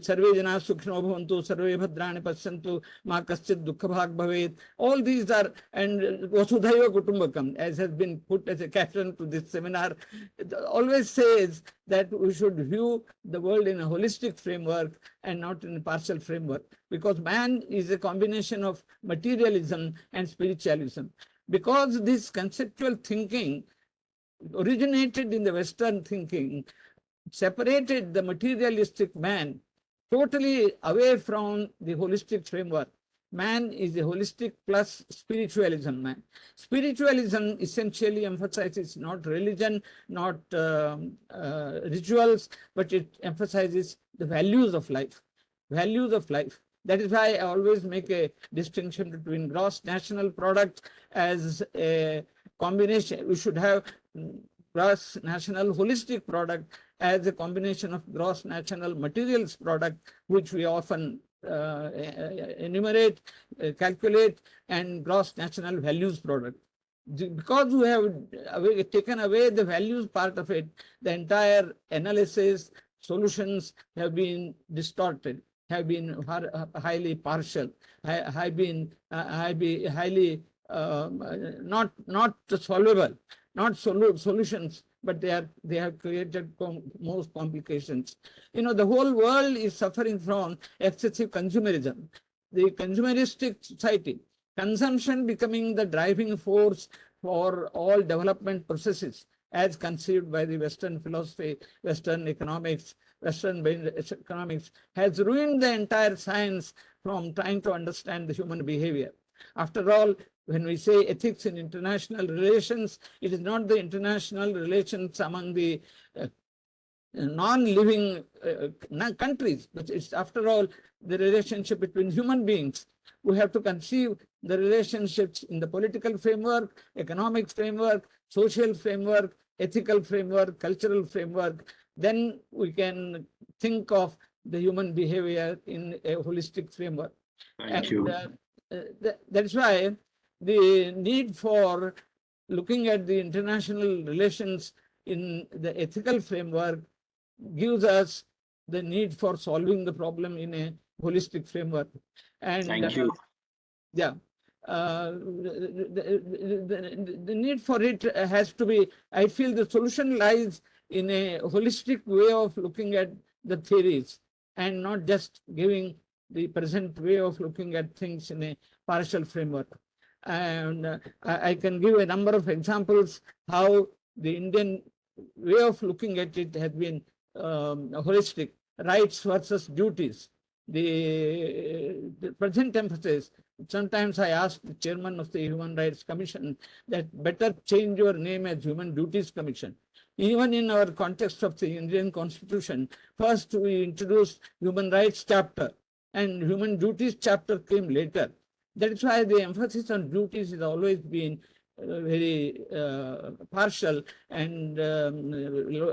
sarve jana sukhino bhavantu, sarve bhadrani pasyantu, ma kaschit dukkha bhag bhavet. All these are, and vasudhaiva kutumbakam, as has been put as a caption to this seminar, always says that we should view the world in a holistic framework and not in a partial framework, because man is a combination of materialism and spiritualism. Because this conceptual thinking originated in the Western thinking, separated the materialistic man totally away from the holistic framework. Man is a holistic plus spiritualism man. Spiritualism essentially emphasizes not religion, not rituals, but it emphasizes the values of life. Values of life. That is why I always make a distinction between gross national product as a combination. We should have gross national holistic product as a combination of gross national materials product, which we often enumerate, calculate, and gross national values product. Because we have taken away the values part of it, the entire analysis, solutions have been distorted, have been highly partial, have been highly not solvable, not solutions, but they have created most complications. You know, the whole world is suffering from excessive consumerism. The consumeristic society, consumption becoming the driving force for all development processes as conceived by the Western philosophy, Western economics, Western economics has ruined the entire science from trying to understand the human behavior. After all, when we say ethics in international relations, it is not the international relations among the non-living countries, but it's after all the relationship between human beings. We have to conceive the relationships in the political framework, economic framework, social framework, ethical framework, cultural framework. Then we can think of the human behavior in a holistic framework. Thank you. That's why the need for looking at the international relations in the ethical framework gives us the need for solving the problem in a holistic framework. And Thank you. yeah, the need for it has to be, I feel the solution lies in a holistic way of looking at the theories and not just giving the present way of looking at things in a partial framework. And I can give a number of examples how the Indian way of looking at it has been holistic. Rights versus duties. The present emphasis. Sometimes I ask the chairman of the Human Rights Commission that better change your name as Human Duties Commission. Even in our context of the Indian Constitution, first we introduced Human Rights chapter and Human Duties chapter came later. That is why the emphasis on duties has always been very partial and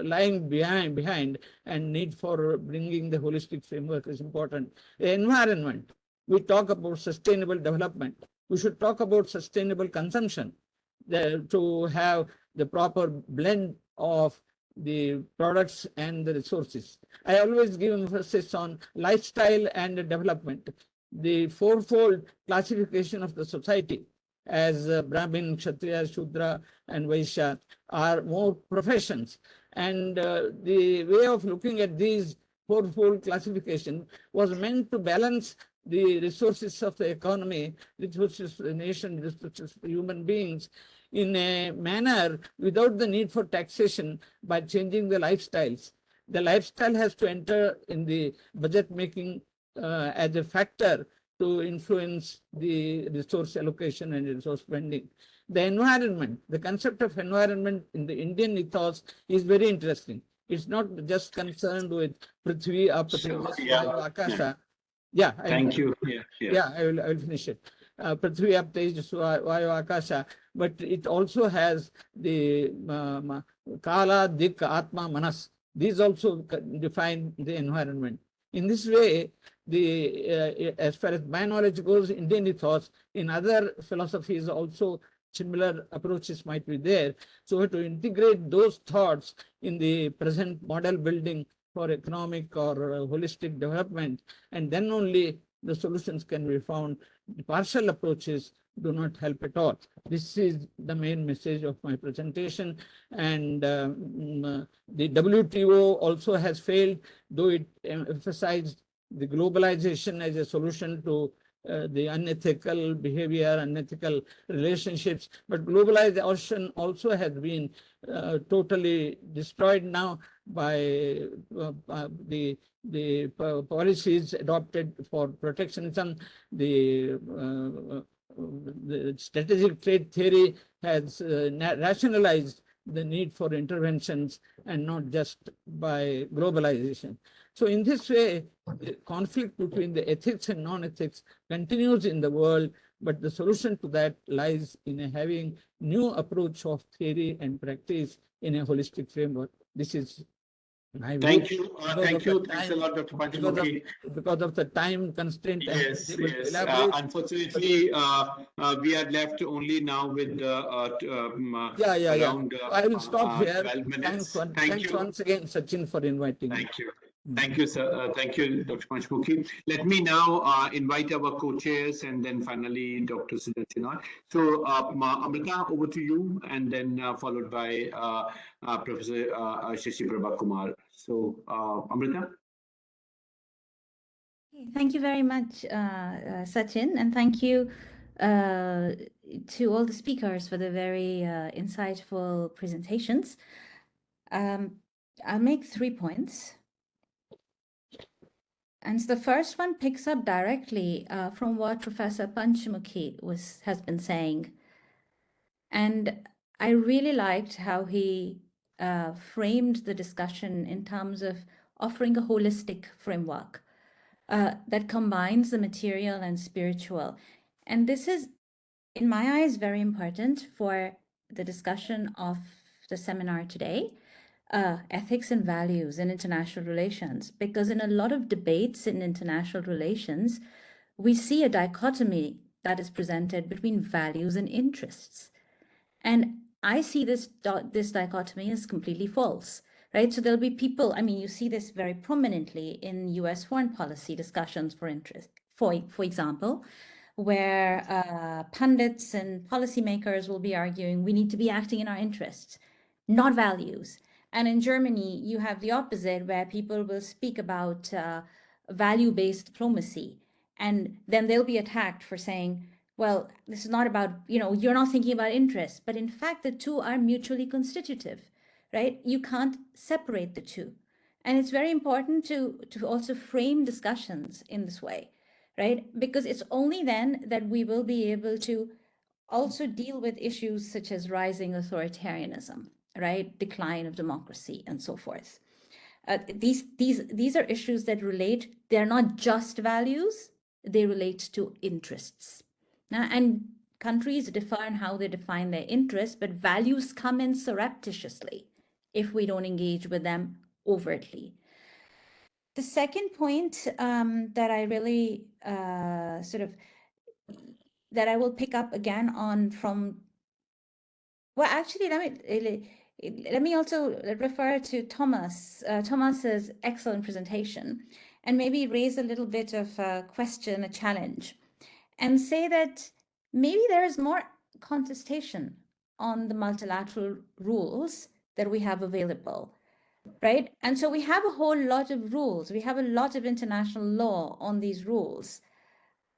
lying behind, and need for bringing the holistic framework is important. The environment, we talk about sustainable development. We should talk about sustainable consumption to have the proper blend of the products and the resources. I always give emphasis on lifestyle and development. The fourfold classification of the society as Brahmin, Kshatriya, Shudra, and Vaishya are more professions. And the way of looking at these fourfold classification was meant to balance the resources of the economy, resources of the nation, resources of human beings in a manner without the need for taxation by changing the lifestyles. The lifestyle has to enter in the budget making as a factor to influence the resource allocation and resource spending. The environment, the concept of environment in the Indian ethos is very interesting. It's not just concerned with Prithvi, Akasha. Yeah. Thank you. Yeah, I will finish it. Prithvi, Ap, Tejas, Vayu, Akasha, but it also has the Kala, Dik, Atma, Manas. These also define the environment. In this way, as far as my knowledge goes, Indian ethos, in other philosophies also similar approaches might be there. So to integrate those thoughts in the present model building for economic or holistic development, and then only the solutions can be found. The partial approaches do not help at all. This is the main message of my presentation. And the WTO also has failed, though it emphasized the globalization as a solution to the unethical behavior, unethical relationships. But globalization also has been totally destroyed now by the policies adopted for protectionism. The strategic trade theory has rationalized the need for interventions and not just by globalization. So in this way, the conflict between the ethics and non-ethics continues in the world, but the solution to that lies in having new approach of theory and practice in a holistic framework. This is my view. Thank you. Thank you. Thanks a lot, Dr. Panchmukhi. Because of the time constraint, Yes, I'm not able to yes. elaborate. Unfortunately, we are left only now with around I will stop here. 12 minutes. Thanks once again, Sachin, for inviting me. Thank you. Thank you, sir. Thank you, Dr. Panchmukhi. Let me now invite our co-chairs and then finally Dr. Sujat Chinoy. So, Amrita, over to you, and then followed by Professor Shashi Prabha Kumar. So, Amrita. Thank you very much, Sachin, and thank you to all the speakers for the very insightful presentations. I'll make 3 points. And so the first one picks up directly from what Professor Panchmukhi has been saying. And I really liked how he framed the discussion in terms of offering a holistic framework that combines the material and spiritual. And this is, in my eyes, very important for the discussion of the seminar today. Ethics and values in international relations, because in a lot of debates in international relations, we see a dichotomy that is presented between values and interests. And I see this dichotomy as completely false, right? So there'll be people, I mean, you see this very prominently in US foreign policy discussions, for example, where pundits and policymakers will be arguing we need to be acting in our interests, not values. And in Germany, you have the opposite, where people will speak about value-based diplomacy. And then they'll be attacked for saying, well, this is not about, you're not thinking about interests. But in fact, the two are mutually constitutive, right? You can't separate the two. And it's very important to also frame discussions in this way, right? Because it's only then that we will be able to also deal with issues such as rising authoritarianism, right? Decline of democracy and so forth. These are issues that relate, they're not just values, they relate to interests. And countries differ in how they define their interests, but values come in surreptitiously if we don't engage with them overtly. The second point that I really that I will pick up again on from, well, actually, let me also refer to Thomas's excellent presentation, and maybe raise a little bit of a question, a challenge, and say that maybe there is more contestation on the multilateral rules that we have available, right? And so we have a whole lot of rules. We have a lot of international law on these rules.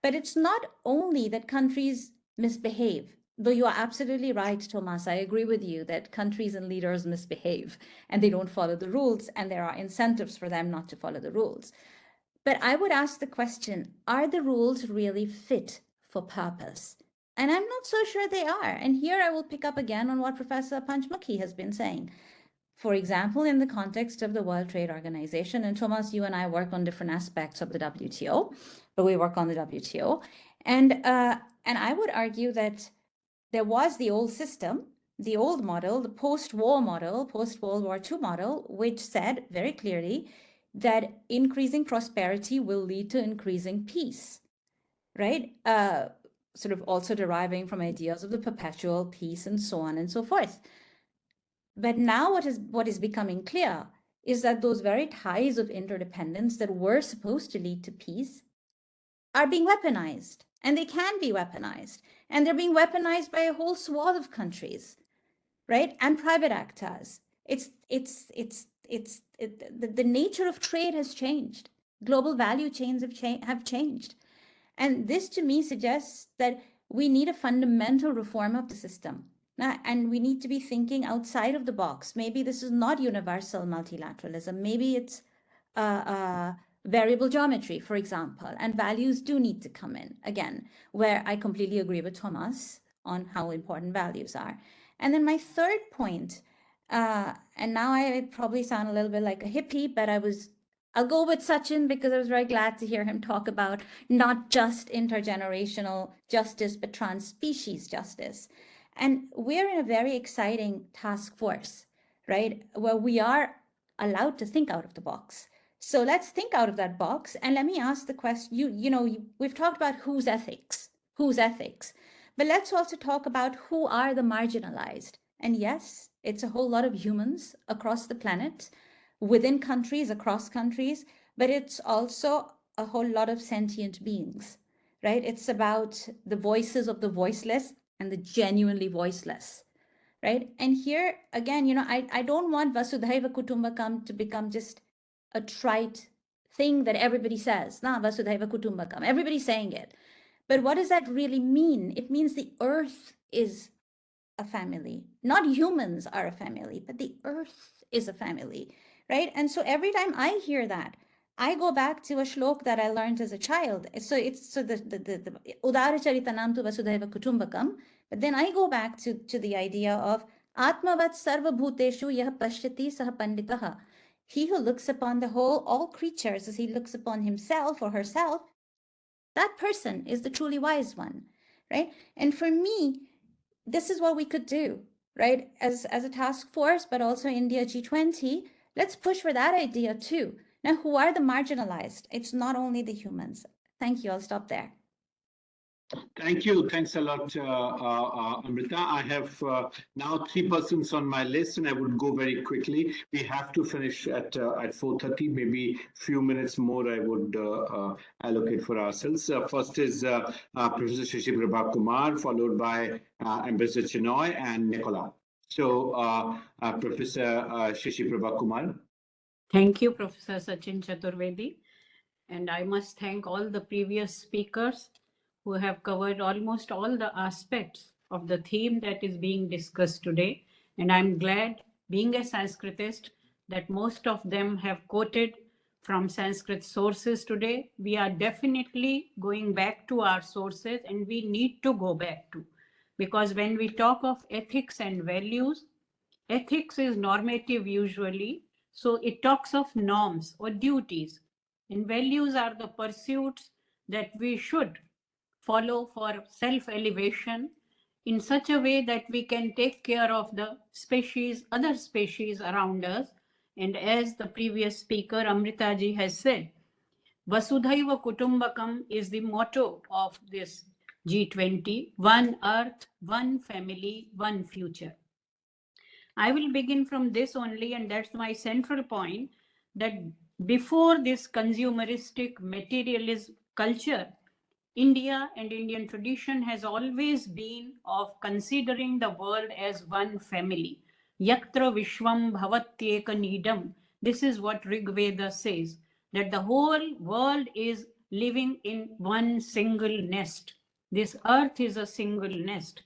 But it's not only that countries misbehave, though you are absolutely right, Thomas. I agree with you that countries and leaders misbehave and they don't follow the rules, and there are incentives for them not to follow the rules. But I would ask the question, are the rules really fit for purpose? And I'm not so sure they are. And here I will pick up again on what Professor Panchmukhi has been saying. For example, in the context of the World Trade Organization, and Thomas, you and I work on different aspects of the WTO, but we work on the WTO. And I would argue that there was the old system, the old model, the post-war model, post-World War II model, which said very clearly that increasing prosperity will lead to increasing peace, right? Sort of also deriving from ideas of the perpetual peace and so on and so forth. But now what is becoming clear is that those very ties of interdependence that were supposed to lead to peace are being weaponized, and they can be weaponized, and they're being weaponized by a whole swath of countries, right? And private actors. The nature of trade has changed. Global value chains have changed. And this to me suggests that we need a fundamental reform of the system. And we need to be thinking outside of the box. Maybe this is not universal multilateralism. Maybe it's variable geometry, for example, and values do need to come in again, where I completely agree with Thomas on how important values are. And then my third point, and now I probably sound a little bit like a hippie, but I'll go with Sachin because I was very glad to hear him talk about not just intergenerational justice, but trans-species justice. And we're in a very exciting task force, right, where we are allowed to think out of the box. So let's think out of that box. And let me ask the question, we've talked about whose ethics, but let's also talk about who are the marginalized. And yes, it's a whole lot of humans across the planet, within countries, across countries, but it's also a whole lot of sentient beings, right? It's about the voices of the voiceless and the genuinely voiceless, right? And here again, I don't want Vasudhaiva Kutumbakam to become just a trite thing that everybody says. Na Vasudhaiva Kutumbakam, everybody's saying it. But what does that really mean? It means the earth is a family. Not humans are a family, but the earth is a family, right? And so every time I hear that, I go back to a shlok that I learned as a child. So the Udara Charitanam tu Vasudhaiva Kutumbakam, but then I go back to the idea of Atmavat Sarva Bhuteshu Yah Pashyati Sah Panditaha. He who looks upon the whole, all creatures as he looks upon himself or herself, that person is the truly wise one, right? And for me, this is what we could do, right? As a task force, but also India G20, let's push for that idea too. Now, who are the marginalized? It's not only the humans. Thank you. I'll stop there. Thank you. Thanks a lot, Amrita. I have now 3 persons on my list, and I would go very quickly. We have to finish at 4:30. Maybe few minutes more I would allocate for ourselves. First is Professor Shashi Prabha Kumar, followed by Ambassador Chinoy and Nicola. So, Professor Shashi Prabha Kumar. Thank you, Professor Sachin Chaturvedi. And I must thank all the previous speakers who have covered almost all the aspects of the theme that is being discussed today. And I'm glad, being a Sanskritist, that most of them have quoted from Sanskrit sources today. We are definitely going back to our sources, and we need to go back to. Because when we talk of ethics and values, ethics is normative usually, so it talks of norms or duties. And values are the pursuits that we should follow for self-elevation in such a way that we can take care of the species, other species around us. And as the previous speaker Amrita ji has said, Vasudhaiva Kutumbakam is the motto of this G20, one earth, one family, one future. I will begin from this only, and that's my central point, that before this consumeristic materialism culture, India and Indian tradition has always been of considering the world as one family. Yaktra Vishwam Bhavatyeka Nidam. This is what Rig Veda says, that the whole world is living in one single nest. This earth is a single nest.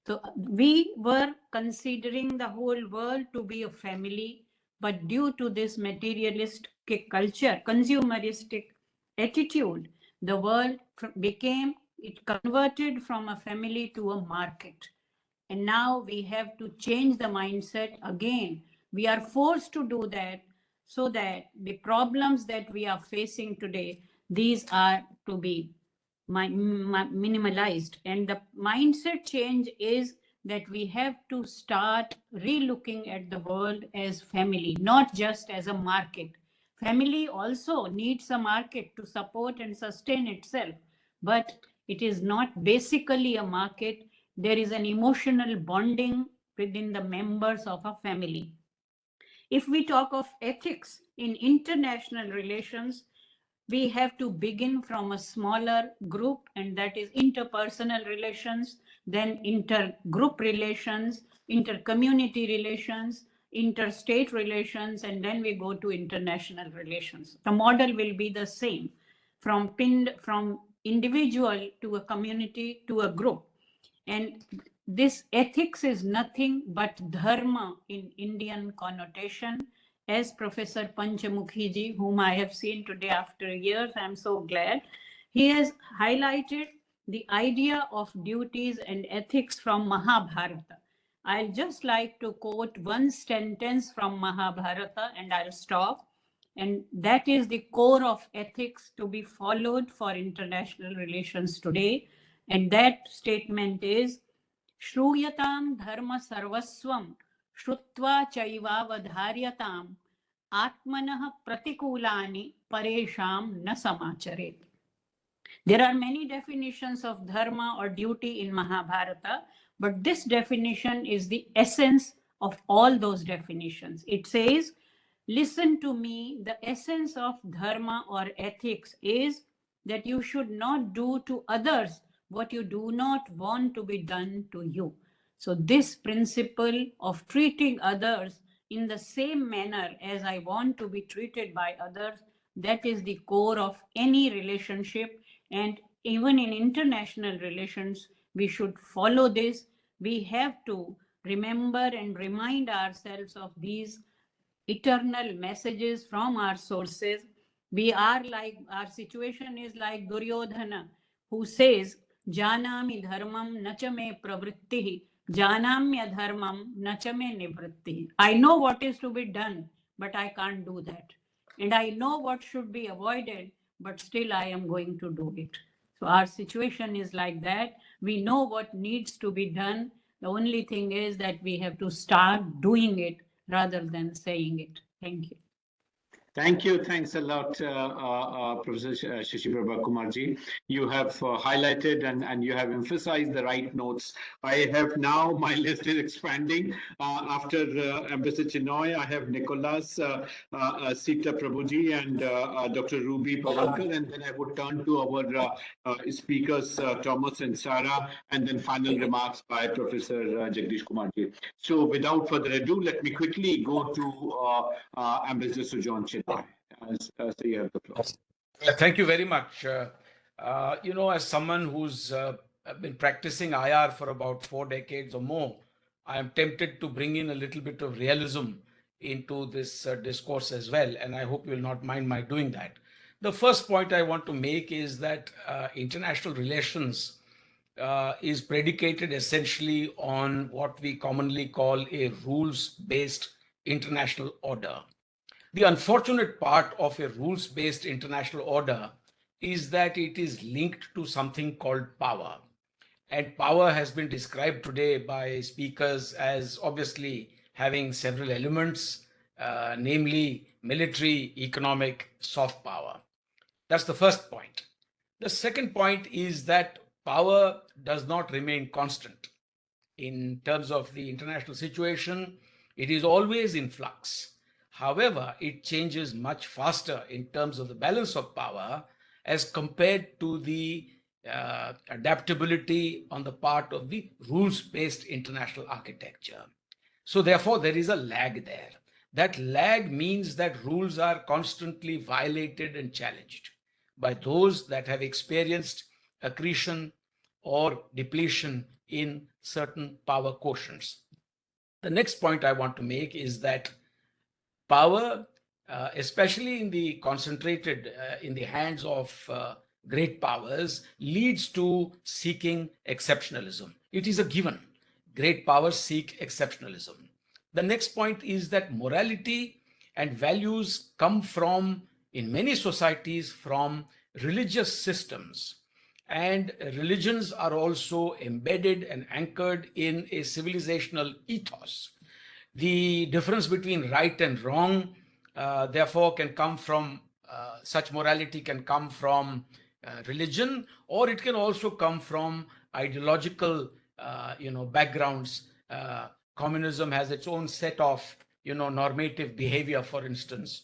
So we were considering the whole world to be a family, but due to this materialistic culture, consumeristic attitude, the world it converted from a family to a market. And now we have to change the mindset again. We are forced to do that so that the problems that we are facing today, these are to be minimalized. And the mindset change is that we have to start re-looking at the world as family, not just as a market. Family also needs a market to support and sustain itself, but it is not basically a market. There is an emotional bonding within the members of a family. If we talk of ethics in international relations, we have to begin from a smaller group, and that is interpersonal relations, then intergroup relations, intercommunity relations, interstate relations, and then we go to international relations. The model will be the same from individual to a community to a group. And this ethics is nothing but dharma in Indian connotation. As Professor Panchamukhi ji, whom I have seen today after years, I'm so glad, he has highlighted the idea of duties and ethics from Mahabharata. I'll just like to quote one sentence from Mahabharata and I'll stop. And that is the core of ethics to be followed for international relations today. And that statement is Shruyatam dharma sarvaswam shrutva chaivavadharyatam atmanah pratikulani paresham na samacharet. There are many definitions of dharma or duty in Mahabharata, but this definition is the essence of all those definitions. It says, listen to me, the essence of dharma or ethics is that you should not do to others what you do not want to be done to you. So this principle of treating others in the same manner as I want to be treated by others, that is the core of any relationship. And even in international relations, we should follow this. We have to remember and remind ourselves of these eternal messages from our sources. We are like, our situation is like Duryodhana, who says, Janami dharmam nacha me pravrittihi, janamya dharmam nacha me nivrittihi. I know what is to be done, but I can't do that. And I know what should be avoided, but still I am going to do it. So our situation is like that. We know what needs to be done. The only thing is that we have to start doing it rather than saying it. Thank you. Thank you. Thanks a lot, Professor Shashi Prabha Kumarji. You have highlighted and you have emphasized the right notes. I have now, my list is expanding. After Ambassador Chinoy, I have Nicholas, Sita Prabhuji, and Dr. Ruby Pavankar. And then I would turn to our speakers, Thomas and Sarah, and then final remarks by Professor Jagdish Kumarji. So without further ado, let me quickly go to Ambassador Sujan Chinoy. So you have the floor. Thank you very much. As someone who's been practicing IR for about 4 decades or more, I am tempted to bring in a little bit of realism into this discourse as well, and I hope you will not mind my doing that. The first point I want to make is that international relations is predicated essentially on what we commonly call a rules-based international order. The unfortunate part of a rules-based international order is that it is linked to something called power. And power has been described today by speakers as obviously having several elements, namely military, economic, soft power. That's the first point. The second point is that power does not remain constant. In terms of the international situation, it is always in flux. However, it changes much faster in terms of the balance of power as compared to the adaptability on the part of the rules-based international architecture. So therefore, there is a lag there. That lag means that rules are constantly violated and challenged by those that have experienced accretion or depletion in certain power quotients. The next point I want to make is that power, especially in the concentrated in the hands of great powers, leads to seeking exceptionalism. It is a given. Great powers seek exceptionalism. The next point is that morality and values come from, in many societies, from religious systems. And religions are also embedded and anchored in a civilizational ethos. The difference between right and wrong, therefore, can come from such morality can come from religion, or it can also come from ideological, backgrounds. Communism has its own set of, normative behavior, for instance.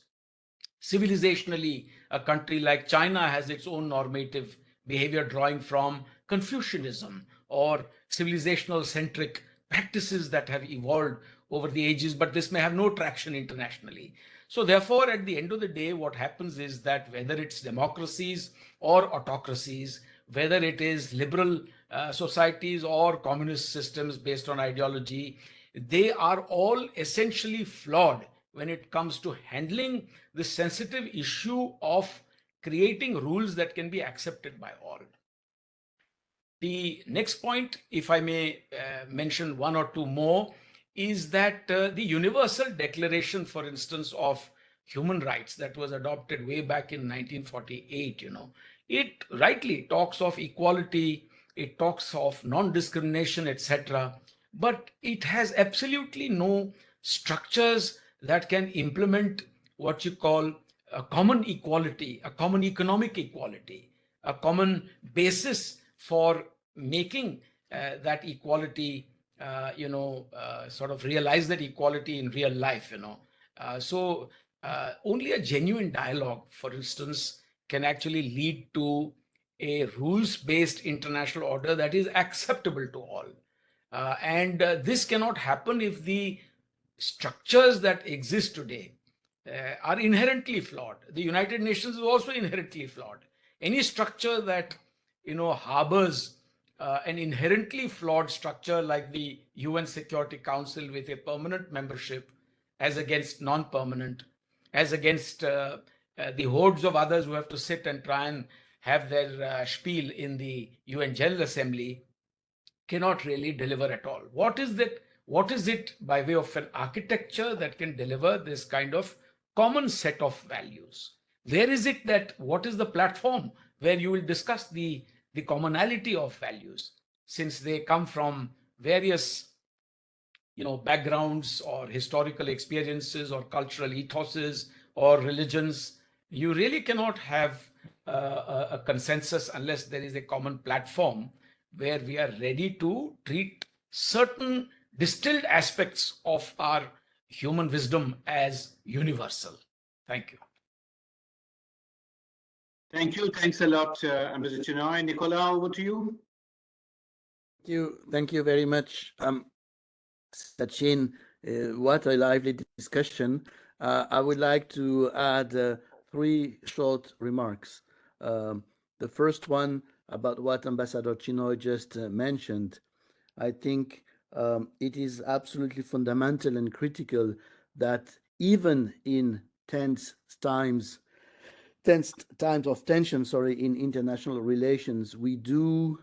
Civilizationally, a country like China has its own normative behavior drawing from Confucianism or civilizational centric practices that have evolved over the ages, but this may have no traction internationally. So therefore, at the end of the day, what happens is that whether it's democracies or autocracies, whether it is liberal societies or communist systems based on ideology, they are all essentially flawed when it comes to handling the sensitive issue of creating rules that can be accepted by all. The next point, if I may mention one or two more, is that the Universal Declaration, for instance, of Human Rights that was adopted way back in 1948, it rightly talks of equality, it talks of non-discrimination, etc. But it has absolutely no structures that can implement what you call a common equality, a common economic equality, a common basis for making that equality, sort of realize that equality in real life, only a genuine dialogue, for instance, can actually lead to a rules-based international order that is acceptable to all. And this cannot happen if the structures that exist today are inherently flawed. The United Nations is also inherently flawed. Any structure that harbors an inherently flawed structure like the UN Security Council with a permanent membership as against non-permanent, as against the hordes of others who have to sit and try and have their spiel in the UN General Assembly, cannot really deliver at all. What is that? What is it by way of an architecture that can deliver this kind of common set of values? Where is it that, what is the platform where you will discuss the commonality of values, since they come from various backgrounds or historical experiences or cultural ethoses or religions? You really cannot have a consensus unless there is a common platform where we are ready to treat certain distilled aspects of our human wisdom as universal. Thank you. Thank you. Thanks a lot, Ambassador Chinoy. Nicola, over to you. Thank you very much, Sachin. What a lively discussion. I would like to add three short remarks. The first one about what Ambassador Chinoy just mentioned. I think it is absolutely fundamental and critical that even in tense times of tension, in international relations, we do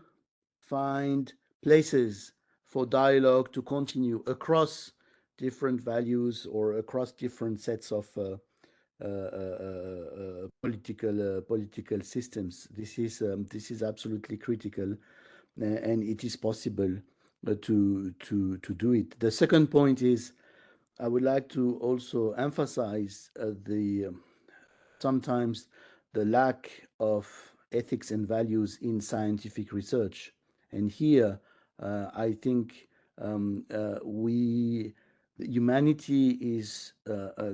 find places for dialogue to continue across different values or across different sets of political systems. This is absolutely critical, and it is possible to do it. The second point is, I would like to also emphasize sometimes the lack of ethics and values in scientific research. And here, I think humanity is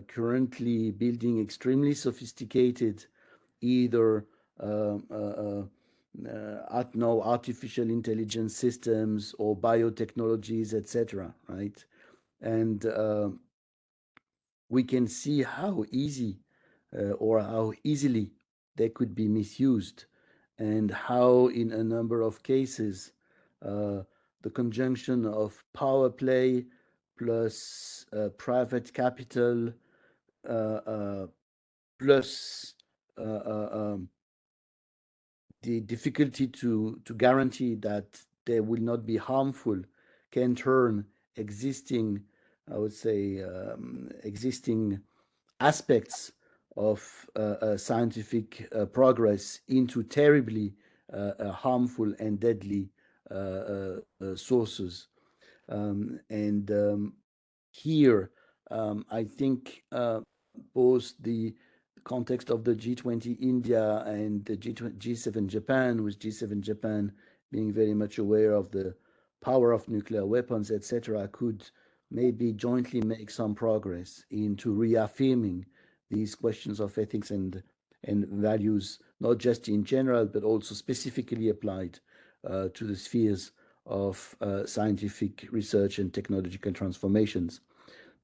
currently building extremely sophisticated, either artificial intelligence systems or biotechnologies, etc. Right, and we can see how easy or how easily they could be misused, and how in a number of cases the conjunction of power play plus private capital plus the difficulty to guarantee that they will not be harmful can turn existing, I would say, existing aspects of scientific progress into terribly harmful and deadly sources. Here, I think both the context of the G20 India and the G7 Japan, with G7 Japan being very much aware of the power of nuclear weapons, etc., could maybe jointly make some progress into reaffirming these questions of ethics and values, not just in general, but also specifically applied to the spheres of scientific research and technological transformations.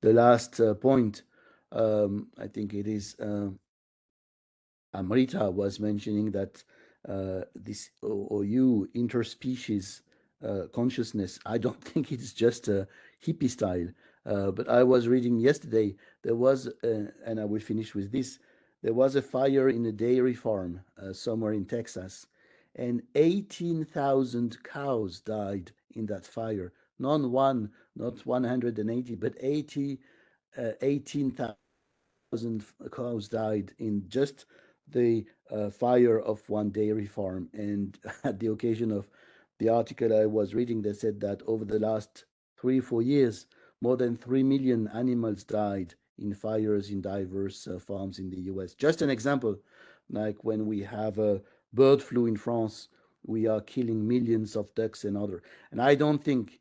The last point, I think it is Amrita was mentioning that this OU interspecies consciousness. I don't think it's just a hippie style. But I was reading yesterday, there was, and I will finish with this, there was a fire in a dairy farm somewhere in Texas, and 18,000 cows died in that fire. Not one, not 180, but 18,000 cows died in just the fire of one dairy farm. And at the occasion of the article I was reading, they said that over the last 3 or 4 years, more than 3 million animals died in fires in diverse farms in the US. Just an example, like when we have a bird flu in France, we are killing millions of ducks and other. And I don't think,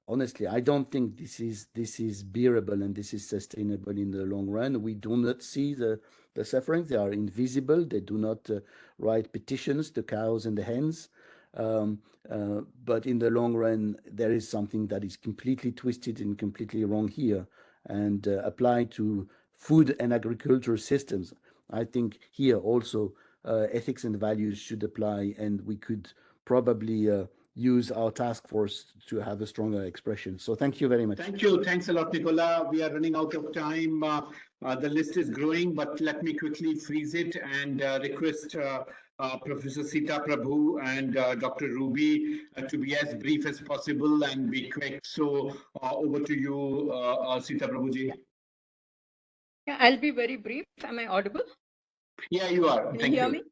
honestly, I don't think this is bearable and this is sustainable in the long run. We do not see the suffering; they are invisible. They do not write petitions, the cows and the hens. But in the long run, there is something that is completely twisted and completely wrong here, and applied to food and agriculture systems. I think here also ethics and values should apply, and we could probably use our task force to have a stronger expression. So thank you very much. Thank you. Thanks a lot, Nicola. We are running out of time. The list is growing, but let me quickly freeze it and request Professor Sita Prabhu and Dr. Ruby to be as brief as possible and be quick. So over to you, Sita Prabhuji. Yeah, I'll be very brief. Am I audible? Yeah, you are. Can Thank you hear you. me?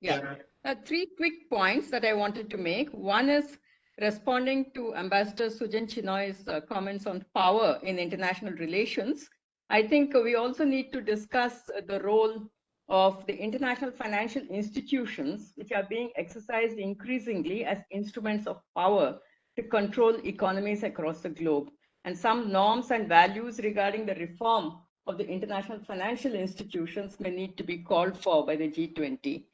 Yeah. Three quick points that I wanted to make. One is responding to Ambassador Sujan Chinoy's comments on power in international relations. I think we also need to discuss the role of the international financial institutions, which are being exercised increasingly as instruments of power to control economies across the globe, and some norms and values regarding the reform of the international financial institutions may need to be called for by the G20.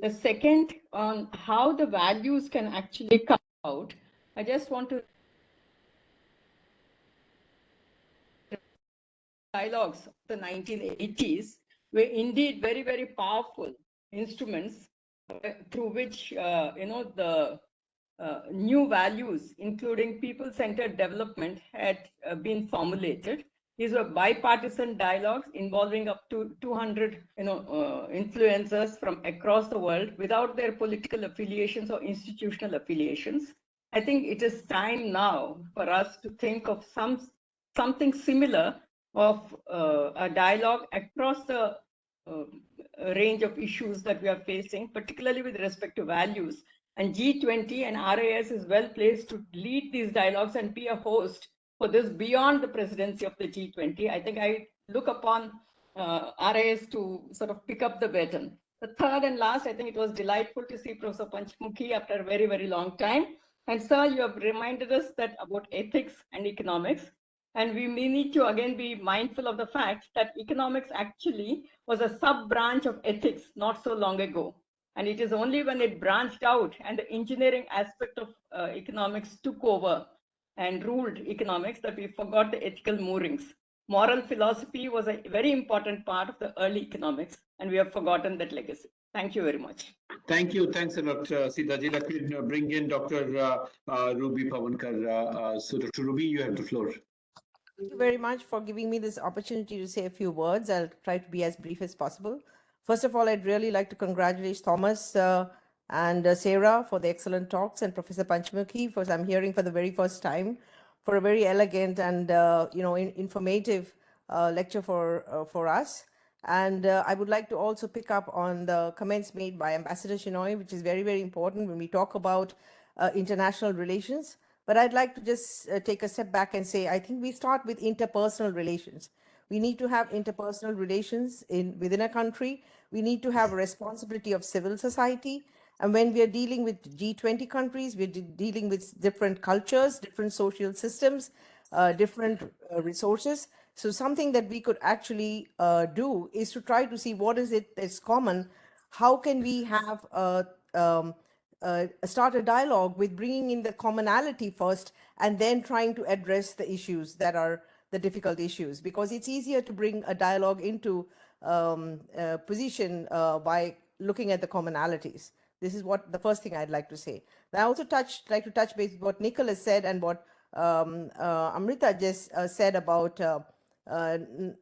The second, on how the values can actually come out, I just want to dialogues of the 1980s were indeed very, very powerful instruments through which, the new values, including people-centered development, had been formulated. These were bipartisan dialogues involving up to 200, influencers from across the world without their political affiliations or institutional affiliations. I think it is time now for us to think of something similar of a dialogue across the range of issues that we are facing, particularly with respect to values. And G20 and RAS is well placed to lead these dialogues and be a host for this beyond the presidency of the G20. I think I look upon RAS to sort of pick up the baton. The third and last, I think it was delightful to see Professor Panchmukhi after a very, very long time. And sir, you have reminded us that about ethics and economics. And we may need to again be mindful of the fact that economics actually was a sub-branch of ethics not so long ago. And it is only when it branched out and the engineering aspect of economics took over and ruled economics that we forgot the ethical moorings. Moral philosophy was a very important part of the early economics, and we have forgotten that legacy. Thank you very much. Thank you. Thanks a lot, Sitaji. Let me bring in Dr. Ruby Pavankar. So, Dr. Ruby, you have the floor. Thank you very much for giving me this opportunity to say a few words. I'll try to be as brief as possible. First of all, I'd really like to congratulate Thomas and Sarah for the excellent talks, and Professor Panchmukhi, for I'm hearing for the very first time, for a very elegant and informative lecture for us. And I would like to also pick up on the comments made by Ambassador Chinoy, which is very, very important when we talk about international relations. But I'd like to just take a step back and say, I think we start with interpersonal relations. We need to have interpersonal relations within a country. We need to have a responsibility of civil society. And when we are dealing with G20 countries, we're dealing with different cultures, different social systems, different resources. So something that we could actually do is to try to see what is it that's common. How can we have start a dialogue with bringing in the commonality first and then trying to address the issues that are the difficult issues, because it's easier to bring a dialogue into position by looking at the commonalities. This is what the first thing I'd like to say. I also like to touch base with what Nicholas said and what Amrita just said about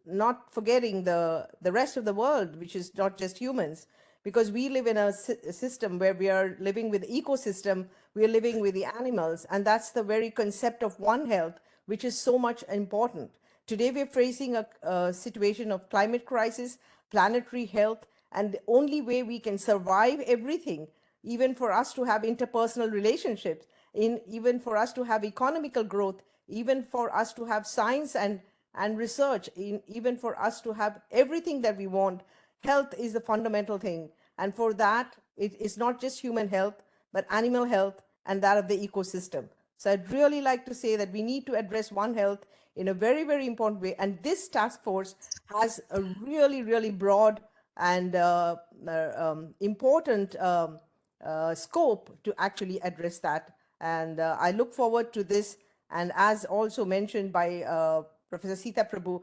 not forgetting the rest of the world, which is not just humans, because we live in a system where we are living with ecosystem, we are living with the animals, and that's the very concept of One Health, which is so much important. Today we're facing a situation of climate crisis, planetary health, and the only way we can survive everything, even for us to have interpersonal relationships, even for us to have economical growth, even for us to have science and research, even for us to have everything that we want, health is the fundamental thing. And for that, it is not just human health, but animal health and that of the ecosystem. So I'd really like to say that we need to address One Health in a very, very important way. And this task force has a really, really broad and important scope to actually address that. And I look forward to this. And as also mentioned by Professor Sita Prabhu,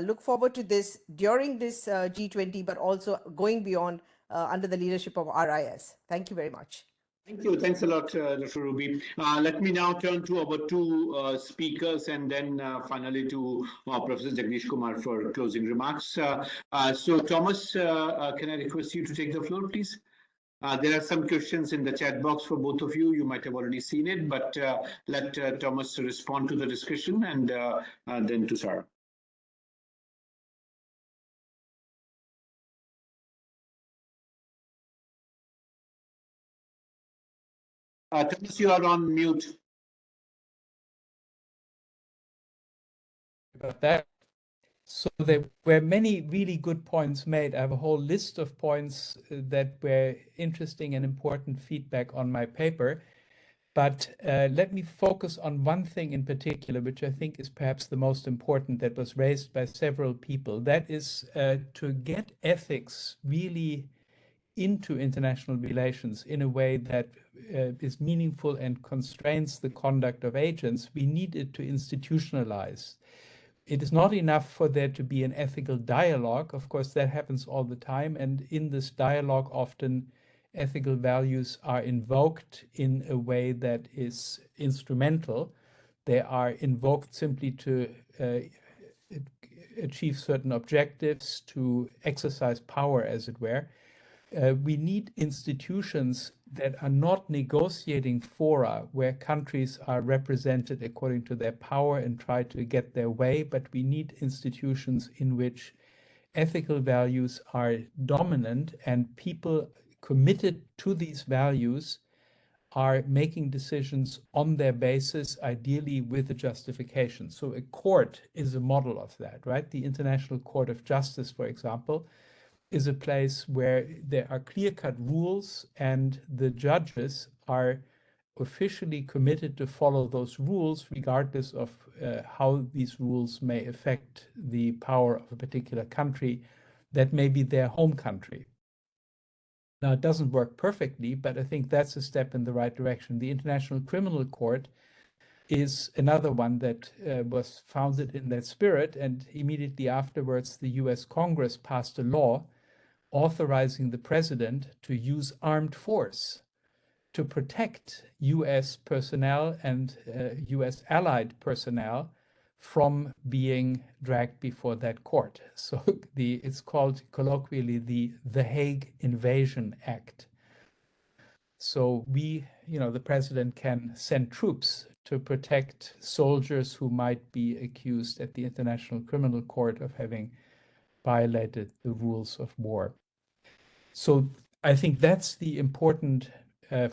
look forward to this during this G20, but also going beyond under the leadership of RIS. Thank you very much. Thank you. Thanks a lot, Dr. Ruby. Let me now turn to our two speakers and then finally to Professor Jagdish Kumar for closing remarks. So, Thomas, can I request you to take the floor, please? There are some questions in the chat box for both of you. You might have already seen it, but let Thomas respond to the discussion and then to Sarah. Thomas, you are on mute. About that. So there were many really good points made. I have a whole list of points that were interesting and important feedback on my paper. But let me focus on one thing in particular, which I think is perhaps the most important, that was raised by several people. That is to get ethics really into international relations in a way that is meaningful and constrains the conduct of agents. We need it to institutionalize. It is not enough for there to be an ethical dialogue. Of course, that happens all the time. And in this dialogue, often ethical values are invoked in a way that is instrumental. They are invoked simply to achieve certain objectives, to exercise power, as it were. We need institutions that are not negotiating fora where countries are represented according to their power and try to get their way, but we need institutions in which ethical values are dominant and people committed to these values are making decisions on their basis, ideally with a justification. So a court is a model of that, right? The International Court of Justice, for example, is a place where there are clear-cut rules and the judges are officially committed to follow those rules, regardless of how these rules may affect the power of a particular country that may be their home country. Now, it doesn't work perfectly, but I think that's a step in the right direction. The International Criminal Court is another one that was founded in that spirit, and immediately afterwards, the US Congress passed a law authorizing the president to use armed force to protect US personnel and US allied personnel from being dragged before that court. So it's called colloquially the Hague Invasion Act. So the president can send troops to protect soldiers who might be accused at the International Criminal Court of having violated the rules of war. So I think that's the important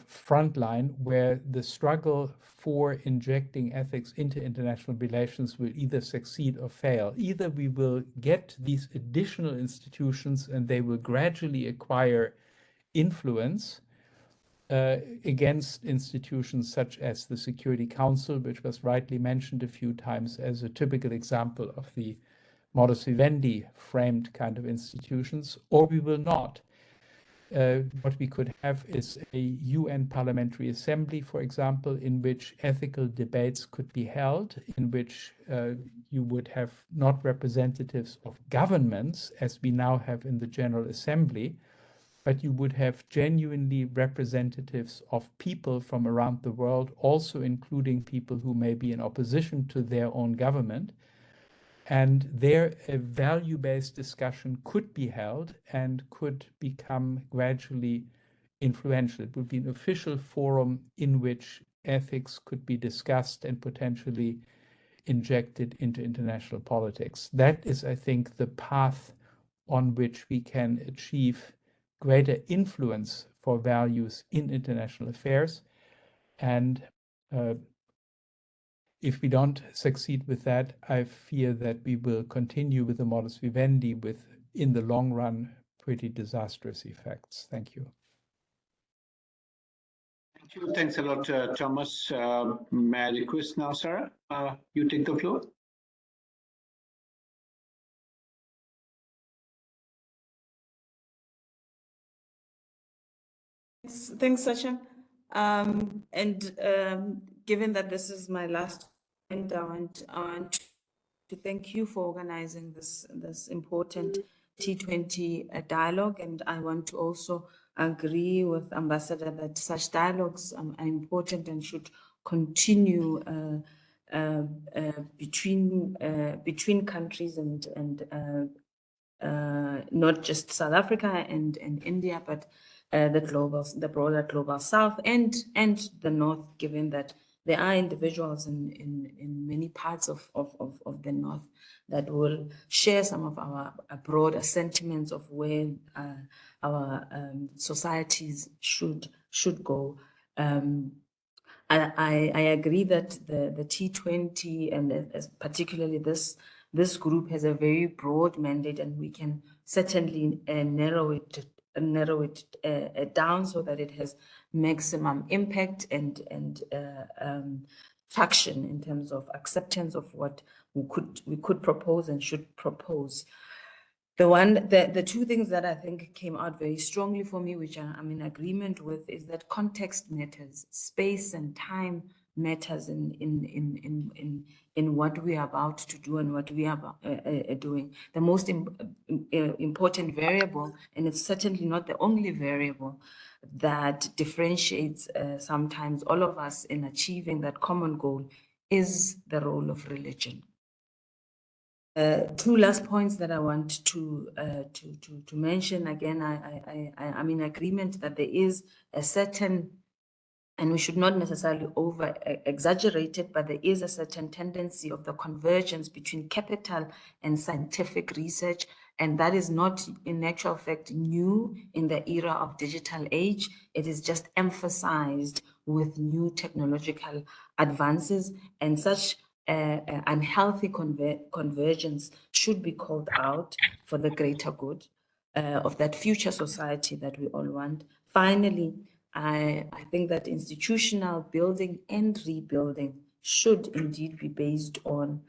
front line where the struggle for injecting ethics into international relations will either succeed or fail. Either we will get these additional institutions and they will gradually acquire influence against institutions such as the Security Council, which was rightly mentioned a few times as a typical example of the modus vivendi framed kind of institutions, or we will not. What we could have is a UN Parliamentary Assembly, for example, in which ethical debates could be held, in which you would have not representatives of governments, as we now have in the General Assembly, but you would have genuinely representatives of people from around the world, also including people who may be in opposition to their own government. And there, a value-based discussion could be held and could become gradually influential. It would be an official forum in which ethics could be discussed and potentially injected into international politics. That is, I think, the path on which we can achieve greater influence for values in international affairs. And if we don't succeed with that, I fear that we will continue with the modus vivendi with, in the long run, pretty disastrous effects. Thank you. Thank you. Thanks a lot, Thomas. May I request now, Sarah, you take the floor? Thanks, Sachin. Given that this is my last point, I want to thank you for organizing this important T20 dialogue, and I want to also agree with Ambassador that such dialogues are important and should continue between countries and not just South Africa and India, but the broader global South and the North, given that there are individuals in many parts of the North that will share some of our broader sentiments of where our societies should go. I agree that the T20 and particularly this group has a very broad mandate, and we can certainly narrow it down so that it has maximum impact and traction in terms of acceptance of what we could propose and should propose. The two things that I think came out very strongly for me, which I'm in agreement with, is that context matters, space and time matters in what we are about to do and what we are doing. The most important variable, and it's certainly not the only variable that differentiates sometimes all of us in achieving that common goal, is the role of religion. Two last points that I want to mention. Again, I'm in agreement that there is a certain, and we should not necessarily over exaggerate it, but there is a certain tendency of the convergence between capital and scientific research. And that is not, in actual fact, new in the era of digital age. It is just emphasized with new technological advances, and such unhealthy convergence should be called out for the greater good of that future society that we all want. Finally, I think that institutional building and rebuilding should indeed be based on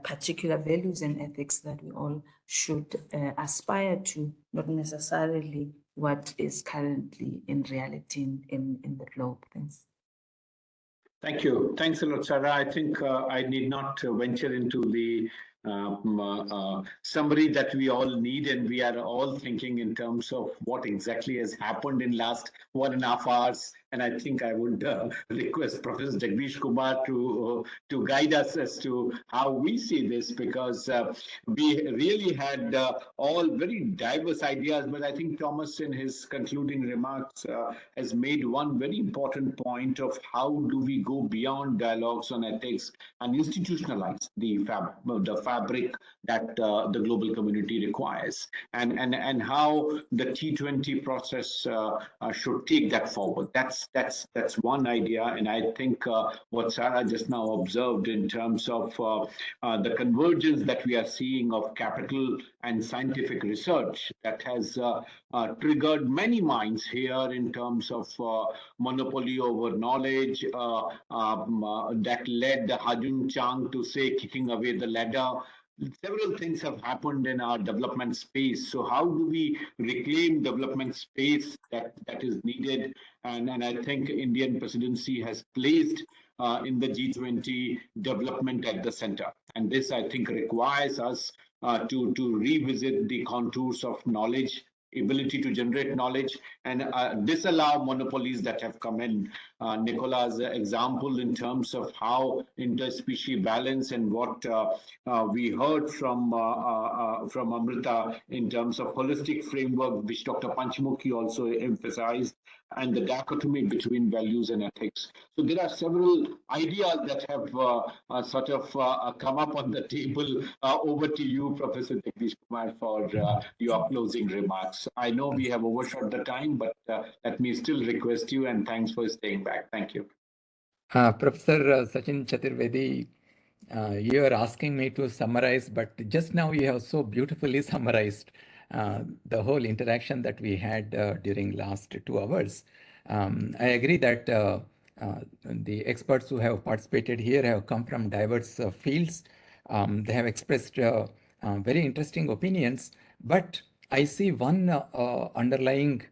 particular values and ethics that we all should aspire to, not necessarily what is currently in reality in the globe. Thanks. Thank you. Thanks a lot, Sarah. I think I need not venture into the summary that we all need, and we are all thinking in terms of what exactly has happened in last 1.5 hours. And I think I would request Professor Jagdish Kumar to guide us as to how we see this, because we really had all very diverse ideas. But I think Thomas, in his concluding remarks, has made one very important point of how do we go beyond dialogues on ethics and institutionalize the fabric that the global community requires, and how the T20 process should take that forward. That's one idea, and I think what Sarah just now observed in terms of the convergence that we are seeing of capital and scientific research that has triggered many minds here in terms of monopoly over knowledge that led Hajun Chang to say kicking away the ladder. Several things have happened in our development space. So how do we reclaim development space that is needed? And I think Indian presidency has placed in the G20 development at the center. And this, I think, requires us to revisit the contours of knowledge ability to generate knowledge, and disallow monopolies that have come in. Nicola's example in terms of how interspecies balance and what we heard from Amrita in terms of holistic framework, which Dr. Panchmukhi also emphasized, and the dichotomy between values and ethics. So there are several ideas that have sort of come up on the table. Over to you, Professor Jagdish Kumar, for your closing remarks. I know we have overshot the time, but let me still request you, and thanks for staying back. Thank you. Professor Sachin Chaturvedi, you are asking me to summarize, but just now you have so beautifully summarized the whole interaction that we had during last 2 hours. I agree that the experts who have participated here have come from diverse fields. They have expressed very interesting opinions, but I see one underlying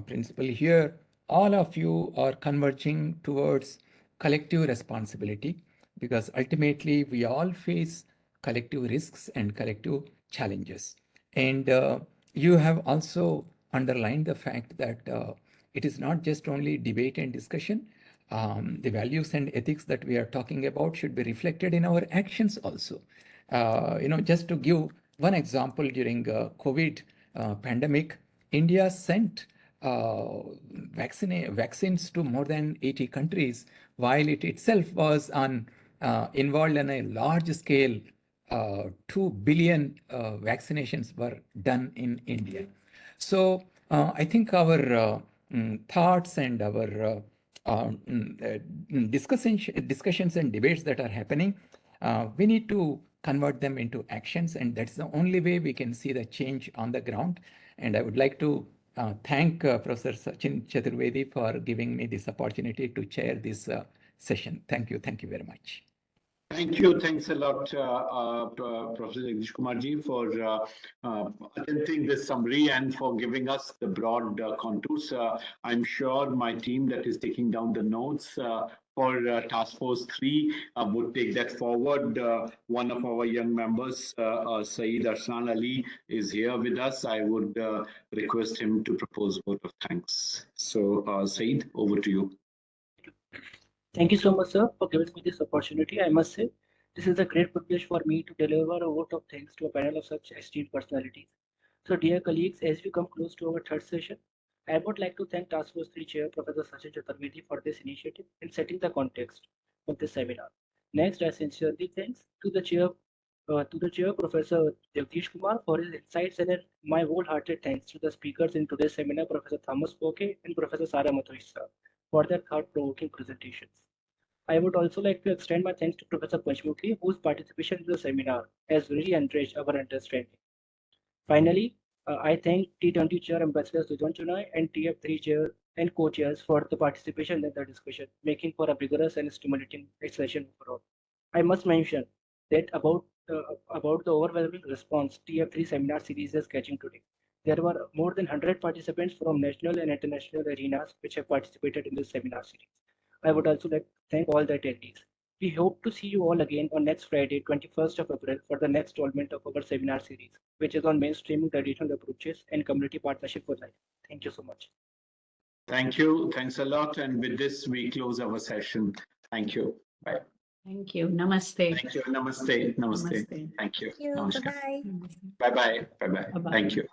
principle here. All of you are converging towards collective responsibility, because ultimately we all face collective risks and collective challenges. And you have also underlined the fact that it is not just only debate and discussion. The values and ethics that we are talking about should be reflected in our actions also. Just to give one example, during COVID pandemic, India sent vaccines to more than 80 countries, while it itself was involved in a large scale. 2 billion vaccinations were done in India. So I think our thoughts and our discussions and debates that are happening, we need to convert them into actions, and that's the only way we can see the change on the ground. And I would like to thank Professor Sachin Chaturvedi for giving me this opportunity to chair this session. Thank you. Thank you very much. Thank you. Thanks a lot, Professor Jagdish Kumarji, for attempting this summary and for giving us the broad contours. I'm sure my team that is taking down the notes for Task Force 3 would take that forward. One of our young members, Saeed Arsan Ali, is here with us. I would request him to propose a vote of thanks. So, Saeed, over to you. Thank you so much, sir, for giving me this opportunity. I must say, this is a great privilege for me to deliver a vote of thanks to a panel of such esteemed personalities. So, dear colleagues, as we come close to our third session, I would like to thank Task Force 3 Chair Professor Sachin Chaturvedi for this initiative in setting the context of this seminar. Next, I sincerely thanks to the chair, Professor Jagdish Kumar, for his insights, and my wholehearted thanks to the speakers in today's seminar, Professor Thomas Poke and Professor Sara Mathoisa, for their thought-provoking presentations. I would also like to extend my thanks to Professor Panchmukhi, whose participation in the seminar has really enriched our understanding. Finally, I thank T20 Chair Ambassador Sujan Chunai and TF3 Chair and co-chairs for the participation in the discussion, making for a vigorous and stimulating session overall. I must mention that about the overwhelming response TF3 seminar series is catching today. There were more than 100 participants from national and international arenas which have participated in this seminar series. I would also like to thank all the attendees. We hope to see you all again on next Friday, 21st of April, for the next installment of our seminar series, which is on mainstreaming traditional approaches and community partnership for life. Thank you so much. Thank you. Thanks a lot. And with this, we close our session. Thank you. Bye. Thank you. Namaste. Thank you. Namaste. Namaste. Namaste. Thank you. Thank you. Namaskar. Bye-bye. Namaste. Bye-bye. Bye-bye. Bye-bye. Thank you.